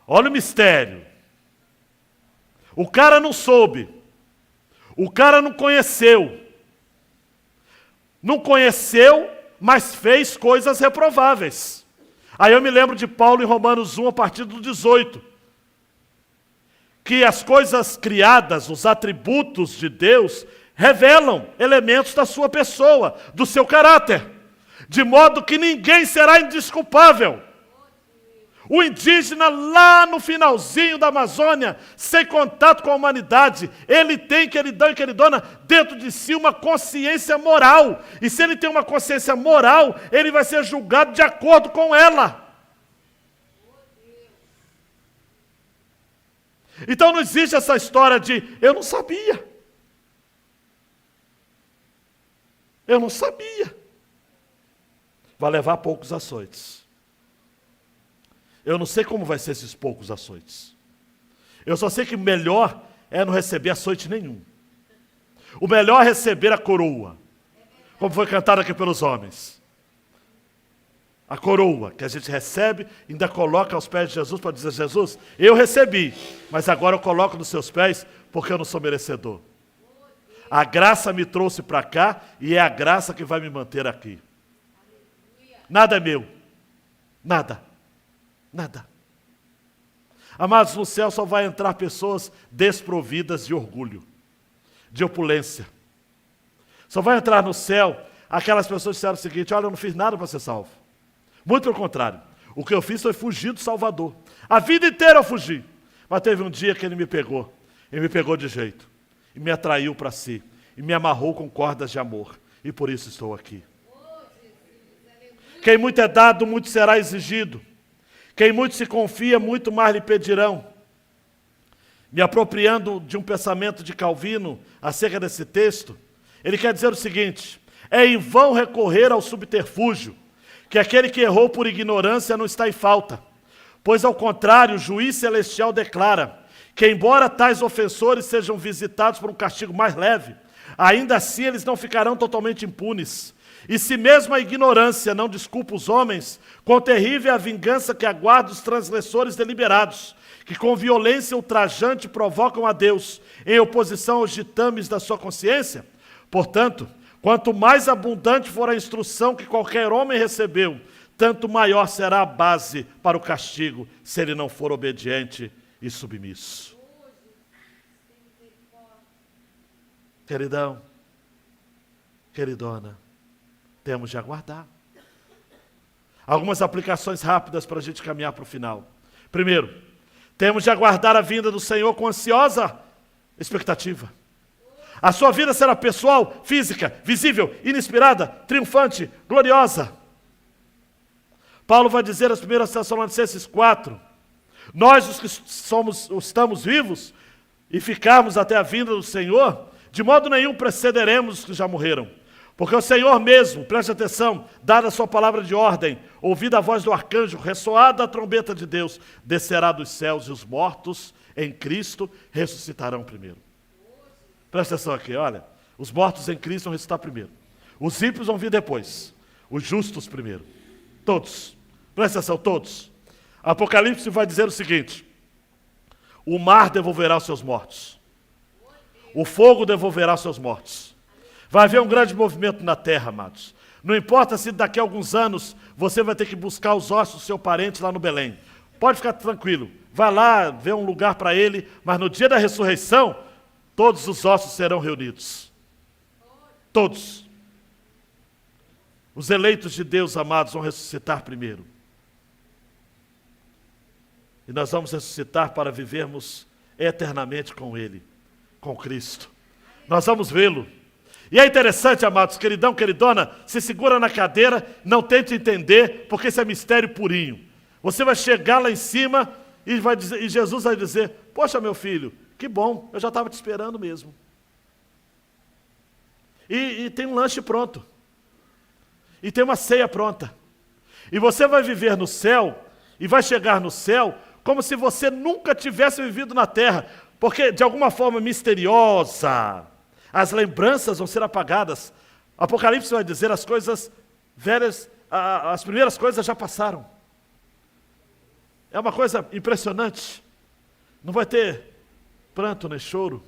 Olha o mistério. O cara não soube. O cara não conheceu. Não conheceu, mas fez coisas reprováveis. Aí eu me lembro de Paulo em Romanos 1, a partir do 18. Que as coisas criadas, os atributos de Deus, revelam elementos da sua pessoa, do seu caráter. De modo que ninguém será indesculpável. O indígena lá no finalzinho da Amazônia, sem contato com a humanidade, ele tem, queridão e queridona, dentro de si uma consciência moral. E se ele tem uma consciência moral, ele vai ser julgado de acordo com ela. Então não existe essa história de, eu não sabia. Eu não sabia. Vai levar poucos açoites. Eu não sei como vai ser esses poucos açoites. Eu só sei que o melhor é não receber açoite nenhum. O melhor é receber a coroa. Como foi cantado aqui pelos homens. A coroa que a gente recebe, ainda coloca aos pés de Jesus para dizer, Jesus, eu recebi, mas agora eu coloco nos seus pés porque eu não sou merecedor. A graça me trouxe para cá e é a graça que vai me manter aqui. Nada é meu. Nada. Amados, no céu só vai entrar pessoas desprovidas de orgulho, de opulência. Só vai entrar no céu aquelas pessoas que disseram o seguinte, olha, eu não fiz nada para ser salvo. Muito pelo contrário. O que eu fiz foi fugir do Salvador. A vida inteira eu fugi. Mas teve um dia que ele me pegou. Ele me pegou de jeito. E me atraiu para si. E me amarrou com cordas de amor. E por isso estou aqui. Quem muito é dado, muito será exigido. Quem muito se confia, muito mais lhe pedirão. Me apropriando de um pensamento de Calvino acerca desse texto, ele quer dizer o seguinte, é em vão recorrer ao subterfúgio, que aquele que errou por ignorância não está em falta. Pois ao contrário, o juiz celestial declara que embora tais ofensores sejam visitados por um castigo mais leve, ainda assim eles não ficarão totalmente impunes. E se mesmo a ignorância não desculpa os homens, quão terrível é a vingança que aguarda os transgressores deliberados, que com violência ultrajante provocam a Deus, em oposição aos ditames da sua consciência? Portanto, quanto mais abundante for a instrução que qualquer homem recebeu, tanto maior será a base para o castigo, se ele não for obediente e submisso. Queridão, queridona, temos de aguardar. Algumas aplicações rápidas para a gente caminhar para o final. Primeiro, temos de aguardar a vinda do Senhor com ansiosa expectativa. A sua vida será pessoal, física, visível, inesperada, triunfante, gloriosa. Paulo vai dizer às 1 Tessalonicenses 4, nós os que estamos vivos e ficarmos até a vinda do Senhor, de modo nenhum precederemos os que já morreram. Porque o Senhor mesmo, preste atenção, dada a sua palavra de ordem, ouvida a voz do arcanjo, ressoada a trombeta de Deus, descerá dos céus e os mortos em Cristo ressuscitarão primeiro. Presta atenção aqui, olha, os mortos em Cristo vão ressuscitar primeiro. Os ímpios vão vir depois, os justos primeiro. Todos, presta atenção, todos. Apocalipse vai dizer o seguinte, o mar devolverá os seus mortos, o fogo devolverá os seus mortos. Vai haver um grande movimento na terra, amados. Não importa se daqui a alguns anos você vai ter que buscar os ossos do seu parente lá no Belém. Pode ficar tranquilo. Vai lá, vê um lugar para ele, mas no dia da ressurreição, todos os ossos serão reunidos. Todos. Os eleitos de Deus, amados, vão ressuscitar primeiro. E nós vamos ressuscitar para vivermos eternamente com Ele, com Cristo. Nós vamos vê-lo. E é interessante, amados, queridão, queridona, se segura na cadeira, não tente entender, porque esse é mistério purinho. Você vai chegar lá em cima e Jesus vai dizer, poxa, meu filho, que bom, eu já estava te esperando mesmo. E tem um lanche pronto. E tem uma ceia pronta. E você vai viver no céu, e vai chegar no céu, como se você nunca tivesse vivido na terra, porque de alguma forma misteriosa, as lembranças vão ser apagadas. Apocalipse vai dizer as coisas velhas, as primeiras coisas já passaram. É uma coisa impressionante. Não vai ter pranto nem choro.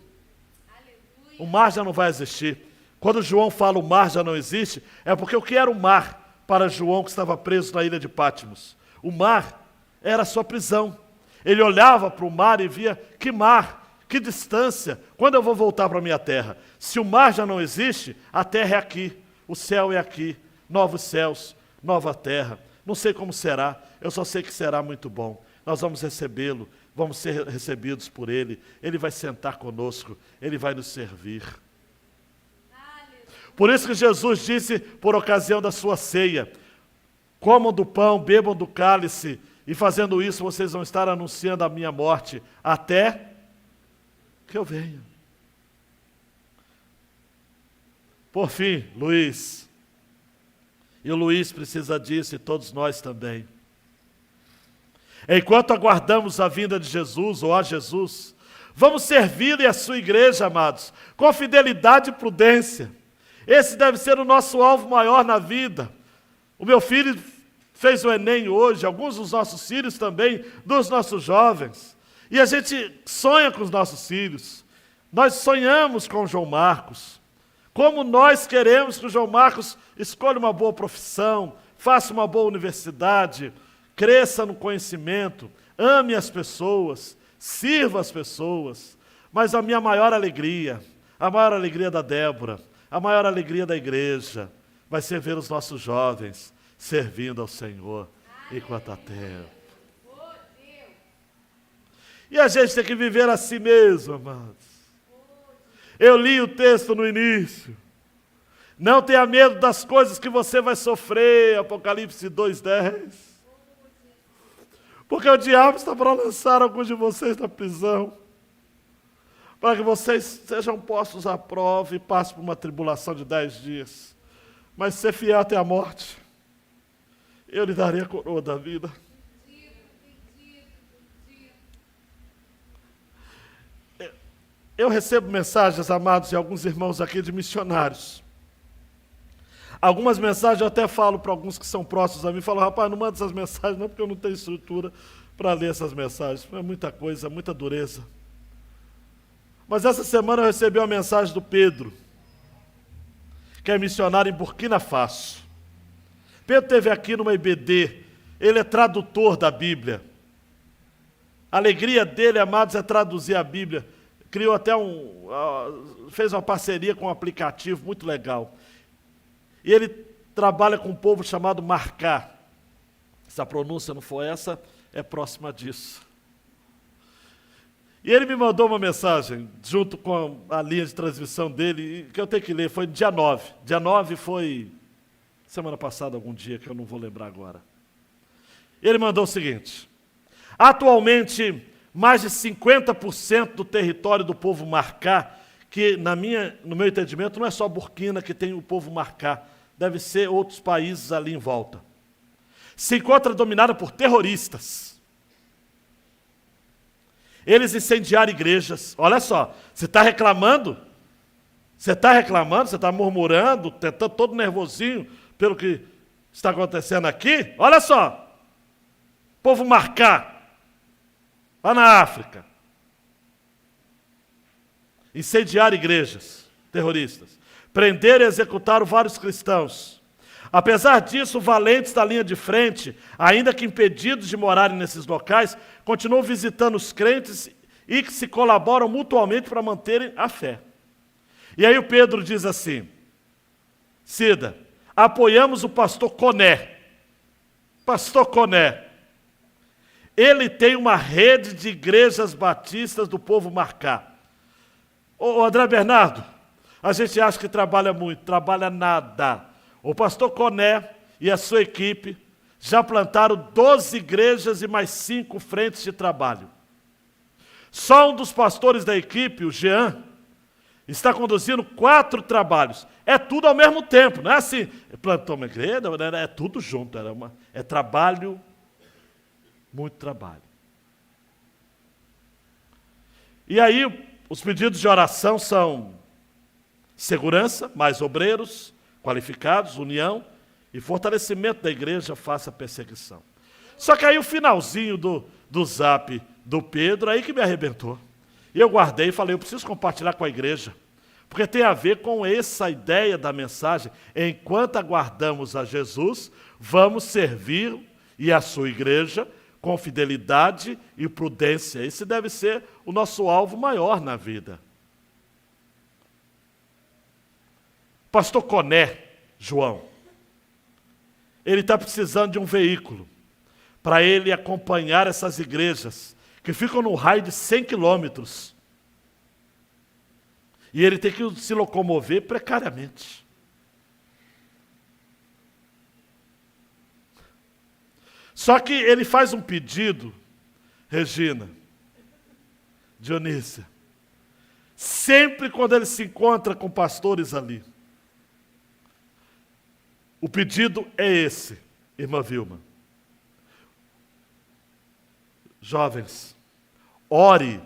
O mar já não vai existir. Quando João fala o mar já não existe, é porque o que era o mar para João que estava preso na ilha de Patmos? O mar era a sua prisão. Ele olhava para o mar e via, que mar, que distância, quando eu vou voltar para a minha terra? Se o mar já não existe, a terra é aqui, o céu é aqui, novos céus, nova terra. Não sei como será, eu só sei que será muito bom. Nós vamos recebê-lo, vamos ser recebidos por Ele, Ele vai sentar conosco, Ele vai nos servir. Por isso que Jesus disse, por ocasião da sua ceia, comam do pão, bebam do cálice, e fazendo isso vocês vão estar anunciando a minha morte, até que eu venha. Por fim, Luiz. E o Luiz precisa disso, e todos nós também. Enquanto aguardamos a vinda de Jesus, ou a Jesus, vamos servir-lhe a sua igreja, amados, com fidelidade e prudência. Esse deve ser o nosso alvo maior na vida. O meu filho fez o Enem hoje, alguns dos nossos filhos também, dos nossos jovens. E a gente sonha com os nossos filhos. Nós sonhamos com o João Marcos. Como nós queremos que o João Marcos escolha uma boa profissão, faça uma boa universidade, cresça no conhecimento, ame as pessoas, sirva as pessoas. Mas a minha maior alegria, a maior alegria da Débora, a maior alegria da igreja, vai ser ver os nossos jovens servindo ao Senhor enquanto há tempo. E a gente tem que viver assim mesmo, amados. Eu li o texto no início. Não tenha medo das coisas que você vai sofrer, Apocalipse 2:10. Porque o diabo está para lançar alguns de vocês na prisão, para que vocês sejam postos à prova e passem por uma tribulação de 10 dias. Mas ser fiel até a morte, eu lhe darei a coroa da vida. Eu recebo mensagens, amados, de alguns irmãos aqui de missionários. Algumas mensagens eu até falo para alguns que são próximos a mim, falo, rapaz, não manda essas mensagens não, porque eu não tenho estrutura para ler essas mensagens. É muita coisa, muita dureza. Mas essa semana eu recebi uma mensagem do Pedro, que é missionário em Burkina Faso. Pedro esteve aqui numa IBD, ele é tradutor da Bíblia. A alegria dele, amados, é traduzir a Bíblia. Criou até fez uma parceria com um aplicativo muito legal. E ele trabalha com um povo chamado Marcá. Se a pronúncia não for essa, é próxima disso. E ele me mandou uma mensagem, junto com a linha de transmissão dele, que eu tenho que ler, foi no dia 9. Dia 9 foi semana passada, algum dia, que eu não vou lembrar agora. Ele mandou o seguinte: atualmente, mais de 50% do território do povo Marcá, que no meu entendimento não é só Burkina que tem o povo Marcá, deve ser outros países ali em volta, se encontra dominada por terroristas. Eles incendiaram igrejas. Olha só, você está reclamando? Você está murmurando, tentando todo nervosinho pelo que está acontecendo aqui? Olha só, povo Marcá, lá na África, incendiaram igrejas, terroristas, prenderam e executaram vários cristãos. Apesar disso, valentes da linha de frente, ainda que impedidos de morarem nesses locais, continuam visitando os crentes e que se colaboram mutuamente para manterem a fé. E aí o Pedro diz assim: Cida, apoiamos o pastor Coné. Pastor Coné. Ele tem uma rede de igrejas batistas do povo Marcá. Ô André Bernardo, a gente acha que trabalha muito, trabalha nada. O pastor Coné e a sua equipe já plantaram 12 igrejas e mais 5 frentes de trabalho. Só um dos pastores da equipe, o Jean, está conduzindo 4 trabalhos. É tudo ao mesmo tempo, não é assim, plantou uma igreja, é tudo junto, é trabalho, muito trabalho. E aí, os pedidos de oração são segurança, mais obreiros qualificados, união e fortalecimento da igreja face à perseguição. Só que aí o finalzinho do zap do Pedro, aí que me arrebentou. E eu guardei e falei, eu preciso compartilhar com a igreja, porque tem a ver com essa ideia da mensagem. Enquanto aguardamos a Jesus, vamos servir e a sua igreja com fidelidade e prudência. Esse deve ser o nosso alvo maior na vida. Pastor Coné, João, ele está precisando de um veículo para ele acompanhar essas igrejas que ficam no raio de 100 quilômetros. E ele tem que se locomover precariamente. Só que ele faz um pedido, Regina, Dionísia, sempre quando ele se encontra com pastores ali. O pedido é esse, irmã Vilma. Jovens, ore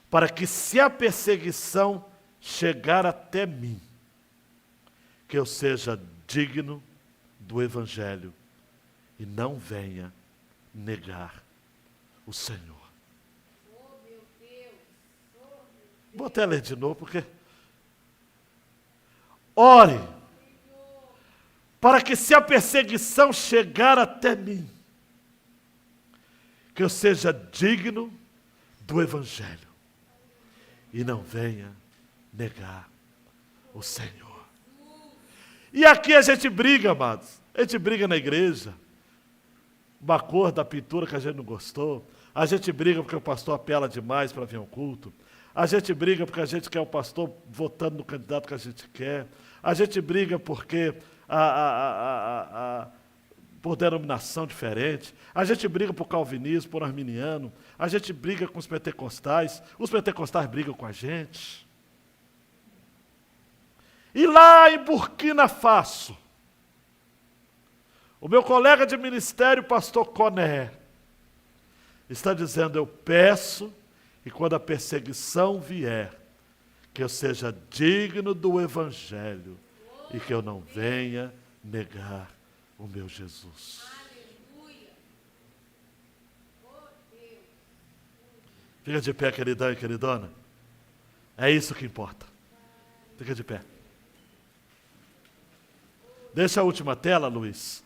para que, se a perseguição chegar até mim, que eu seja digno do Evangelho e não venha negar o Senhor. Oh, meu Deus. Vou até ler de novo, porque... Ore para que, se a perseguição chegar até mim, que eu seja digno do Evangelho e não venha negar o Senhor. E aqui a gente briga, amados. A gente briga na igreja. Uma cor da pintura que a gente não gostou. A gente briga porque o pastor apela demais para vir ao culto. A gente briga porque a gente quer o pastor votando no candidato que a gente quer. A gente briga porque por denominação diferente. A gente briga por calvinismo, por arminiano. A gente briga com os pentecostais brigam com a gente. E lá em Burkina Faso, o meu colega de ministério, pastor Coné, está dizendo: eu peço que, quando a perseguição vier, que eu seja digno do Evangelho e que eu não venha negar o meu Jesus. Aleluia. Oh, Deus. Fica de pé, queridão e queridona. É isso que importa. Fica de pé. Deixa a última tela, Luiz.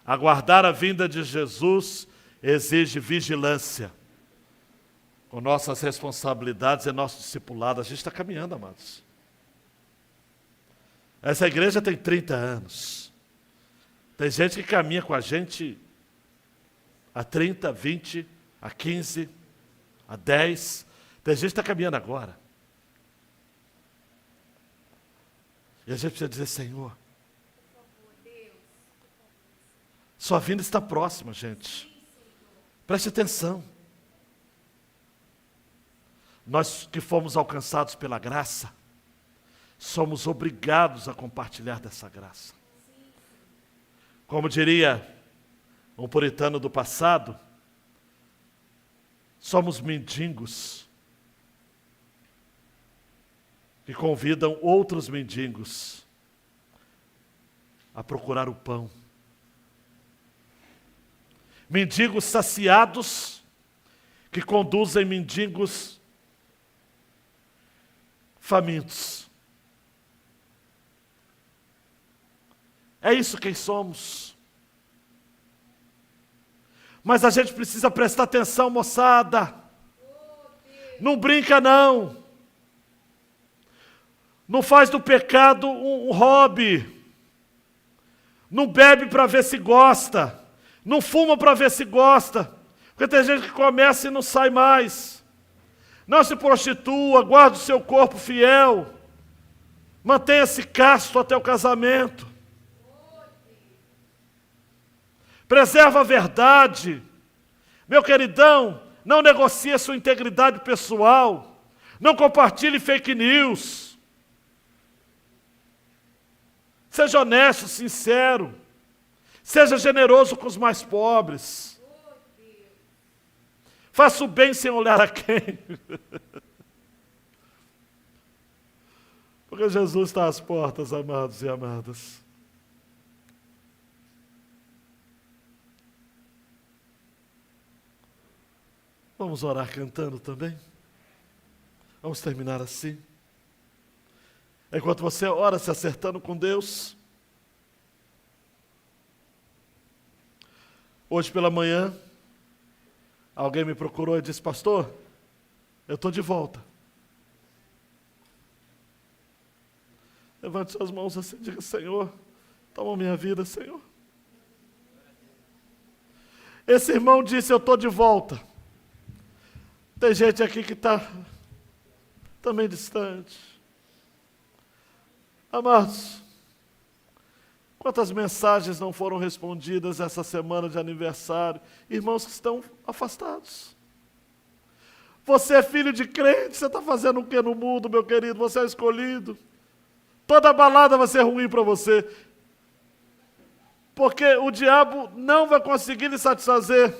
Aguardar a vinda de Jesus exige vigilância. Com nossas responsabilidades e nosso discipulado. A gente está caminhando, amados. Essa igreja tem 30 anos. Tem gente que caminha com a gente há 30, 20, há 15, há 10. Tem gente que está caminhando agora. E a gente precisa dizer, Senhor, sua vinda está próxima, gente. Preste atenção. Nós que fomos alcançados pela graça, somos obrigados a compartilhar dessa graça. Como diria um puritano do passado, somos mendigos que convidam outros mendigos a procurar o pão. Mendigos saciados que conduzem mendigos famintos. É isso quem somos. Mas a gente precisa prestar atenção, moçada. Não brinca, não. Não faz do pecado um hobby. Não bebe para ver se gosta. Não fuma para ver se gosta. Porque tem gente que começa e não sai mais. Não se prostitua, guarde o seu corpo fiel. Mantenha-se casto até o casamento. Preserva a verdade. Meu queridão, não negocie a sua integridade pessoal. Não compartilhe fake news. Seja honesto, sincero. Seja generoso com os mais pobres. Faça o bem sem olhar a quem. Porque Jesus está às portas, amados e amadas. Vamos orar cantando também? Vamos terminar assim. Enquanto você ora se acertando com Deus. Hoje pela manhã, alguém me procurou e disse, pastor, eu estou de volta. Levante suas mãos assim e diga, Senhor, toma minha vida, Senhor. Esse irmão disse, eu estou de volta. Tem gente aqui que está também distante. Amados, quantas mensagens não foram respondidas essa semana de aniversário? Irmãos que estão afastados. Você é filho de crente, você está fazendo o que no mundo, meu querido? Você é escolhido. Toda balada vai ser ruim para você. Porque o diabo não vai conseguir lhe satisfazer.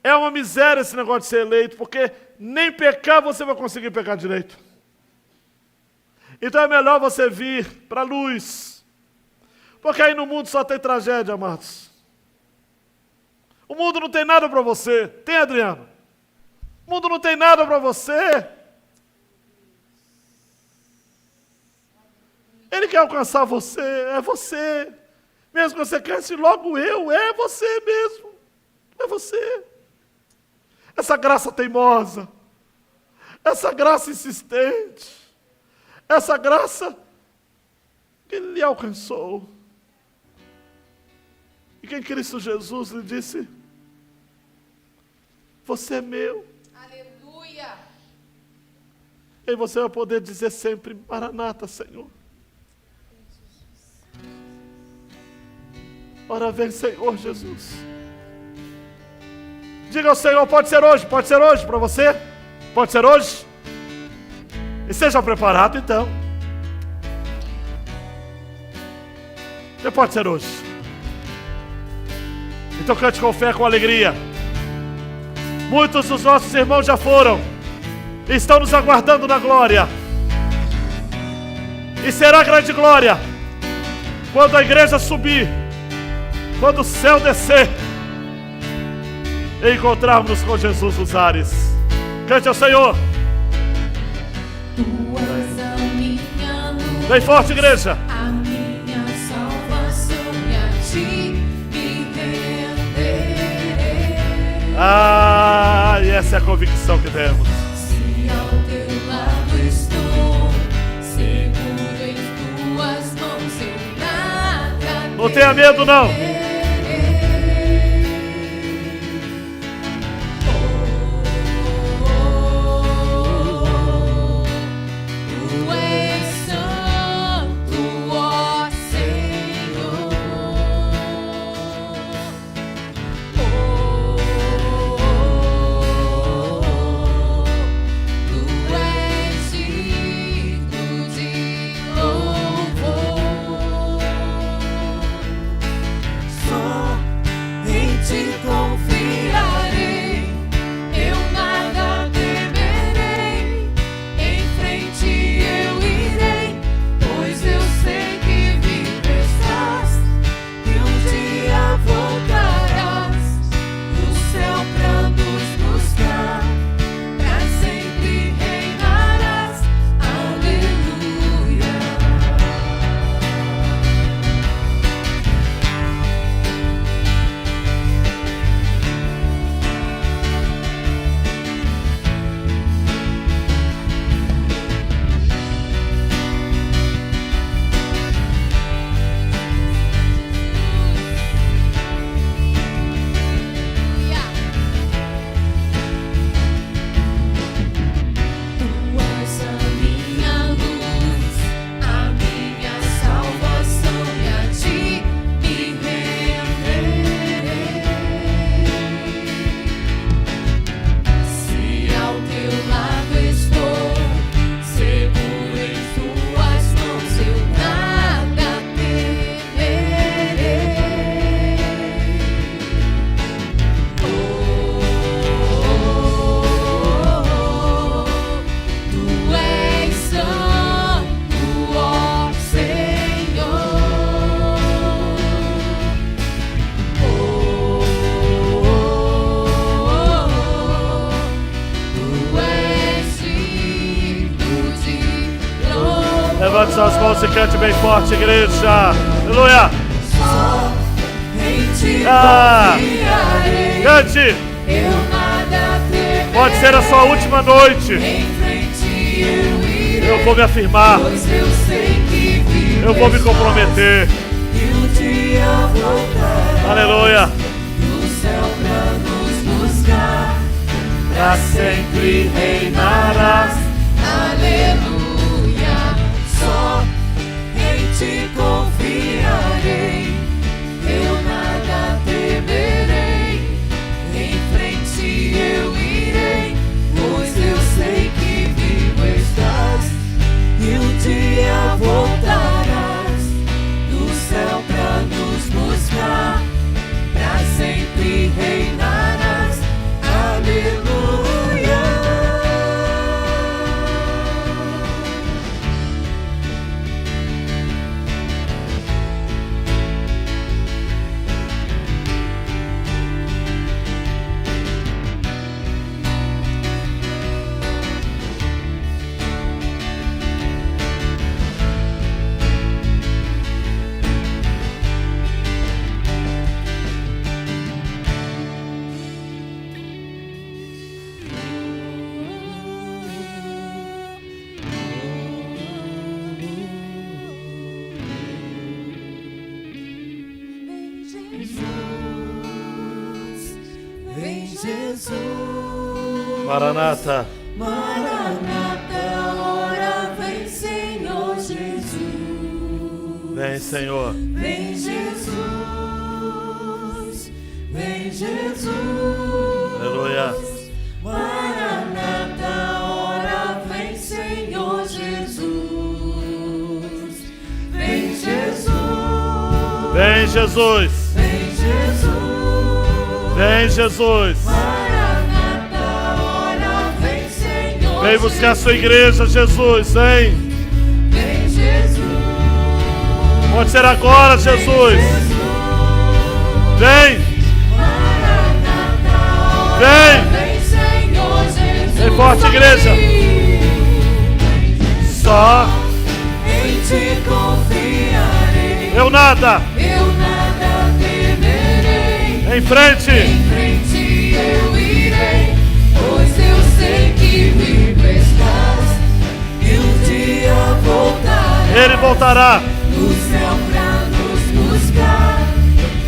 É uma miséria esse negócio de ser eleito, porque nem pecar você vai conseguir pecar direito. Então é melhor você vir para a luz. Porque aí no mundo só tem tragédia, amados. O mundo não tem nada para você. Tem, Adriano? O mundo não tem nada para você. Ele quer alcançar você, é você. Mesmo que você cresça, logo eu, é você mesmo. É você. Essa graça teimosa, essa graça insistente, essa graça que lhe alcançou. E que em Cristo Jesus lhe disse, você é meu. Aleluia. E você vai poder dizer sempre, Maranata, Senhor. Ora vem, Senhor Jesus. Diga ao Senhor, pode ser hoje para você? Pode ser hoje? E seja preparado então. E pode ser hoje. Então cante com fé, com alegria. Muitos dos nossos irmãos já foram. E estão nos aguardando na glória. E será grande glória quando a igreja subir, quando o céu descer, e encontrarmos com Jesus nos ares. Cante ao Senhor. Tu és a minha luz, Bem forte, igreja. a minha salvação, e a ti me renderei. Ah, e essa é a convicção que temos. Se ao teu lado estou, seguro em tuas mãos, eu nada Não tenha medo, não. temerei. Tu és santo, ó Senhor. Tu és digno de louvor. Só em ti confiarei, eu nada temerei. Em frente eu irei, pois eu sei que vivo estás, e um dia voltarás do céu pra nos buscar, pra sempre reinarás. Aleluia. Tu és a minha luz, a minha salvação, e a ti me renderei. Se ao teu lado estou, seguro em tuas mãos, eu nada temerei. Tu és santo, ó Senhor. Tu és digno de louvor. Levante suas mãos e cante bem forte, igreja. Aleluia. Só em ti Ah. confiarei, Cante. eu nada temerei. Pode ser a sua última noite. Em frente eu irei, Eu vou me afirmar. pois eu sei que vivo Eu vou me estás, comprometer. e um dia voltarás Aleluia. do céu pra nos buscar, Pra sempre reinarás. Aleluia. Só em ti confiarei, eu nada temerei. Em frente eu irei, pois eu sei que vivo estás, e um dia voltarás do céu pra nos buscar, pra sempre reinarás. Aleluia. Vem Jesus, Maranata. Maranata, ora vem Senhor Jesus. Vem, Senhor. Vem Jesus, vem Jesus. Aleluia. Maranata, ora vem Senhor Jesus. Vem Jesus, Vem, Jesus. vem Jesus. Vem, Jesus. Maranata, ora vem Senhor. Vem buscar a sua igreja, Jesus. Vem. Vem Jesus. Pode ser agora, Jesus. Vem. Vem. Vem forte, igreja. Só em ti confiarei. eu nada temerei. em frente. Em frente eu irei, pois eu sei que vivo estás e um dia voltarás. Ele voltará. No céu pra nos buscar,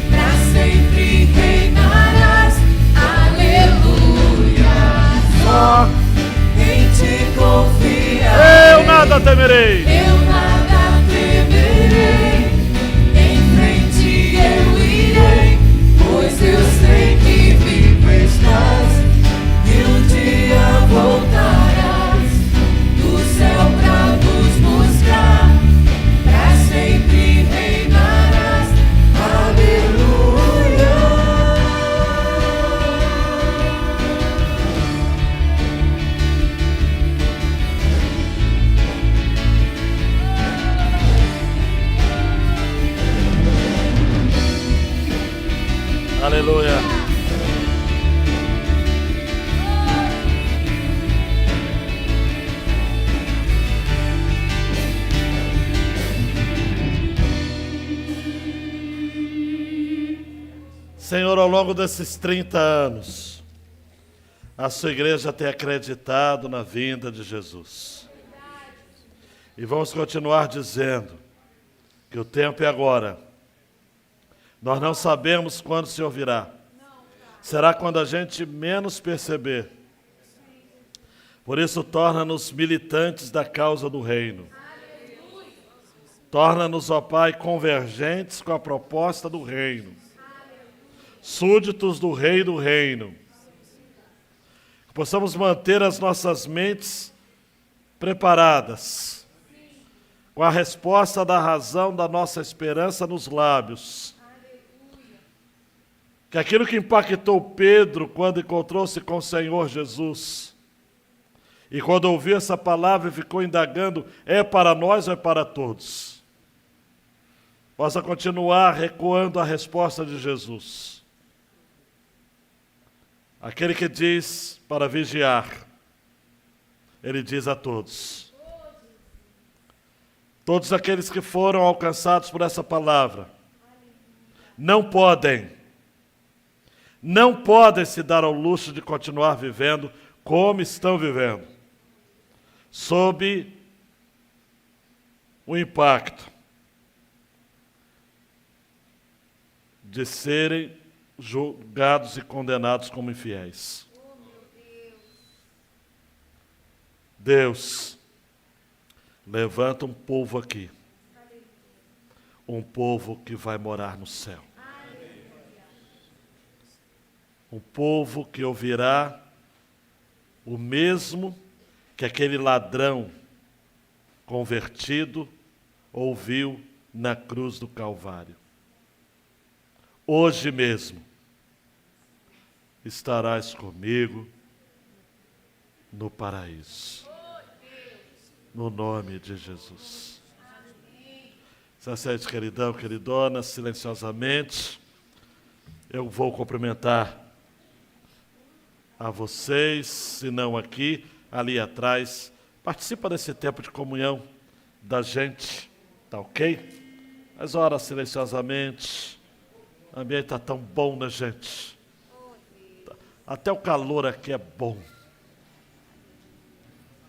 pra sempre reinarás. Aleluia. Só em ti confiarei. Eu nada temerei. Eu nada temerei. Em frente eu irei, pois eu sei que vivo estás e um dia voltarás. Do céu pra nos buscar, pra sempre reinarás. Aleluia. Aleluia. Senhor, ao longo desses 30 anos, a sua igreja tem acreditado na vinda de Jesus. E vamos continuar dizendo que o tempo é agora. Nós não sabemos quando o Senhor virá. Será quando a gente menos perceber. Por isso, torna-nos militantes da causa do reino. Torna-nos, ó Pai, convergentes com a proposta do reino. Súditos do Rei do Reino. Que possamos manter as nossas mentes preparadas, com a resposta da razão da nossa esperança nos lábios. Que aquilo que impactou Pedro quando encontrou-se com o Senhor Jesus, e quando ouviu essa palavra e ficou indagando, é para nós ou é para todos? Possa continuar recuando a resposta de Jesus. Aquele que diz para vigiar, ele diz a todos. Todos aqueles que foram alcançados por essa palavra, não podem se dar ao luxo de continuar vivendo como estão vivendo, sob o impacto de serem julgados e condenados como infiéis. Deus, levanta um povo aqui, um povo que vai morar no céu. Um povo que ouvirá o mesmo que aquele ladrão convertido ouviu na cruz do Calvário. Hoje mesmo estarás comigo no paraíso. No nome de Jesus. Se acerte, queridão, queridona, silenciosamente. Eu vou cumprimentar a vocês, se não aqui, ali atrás. Participa desse tempo de comunhão da gente, tá ok? Mas ora silenciosamente. O ambiente está tão bom, né, gente? Até o calor aqui é bom.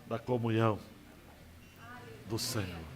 Da comunhão do Senhor.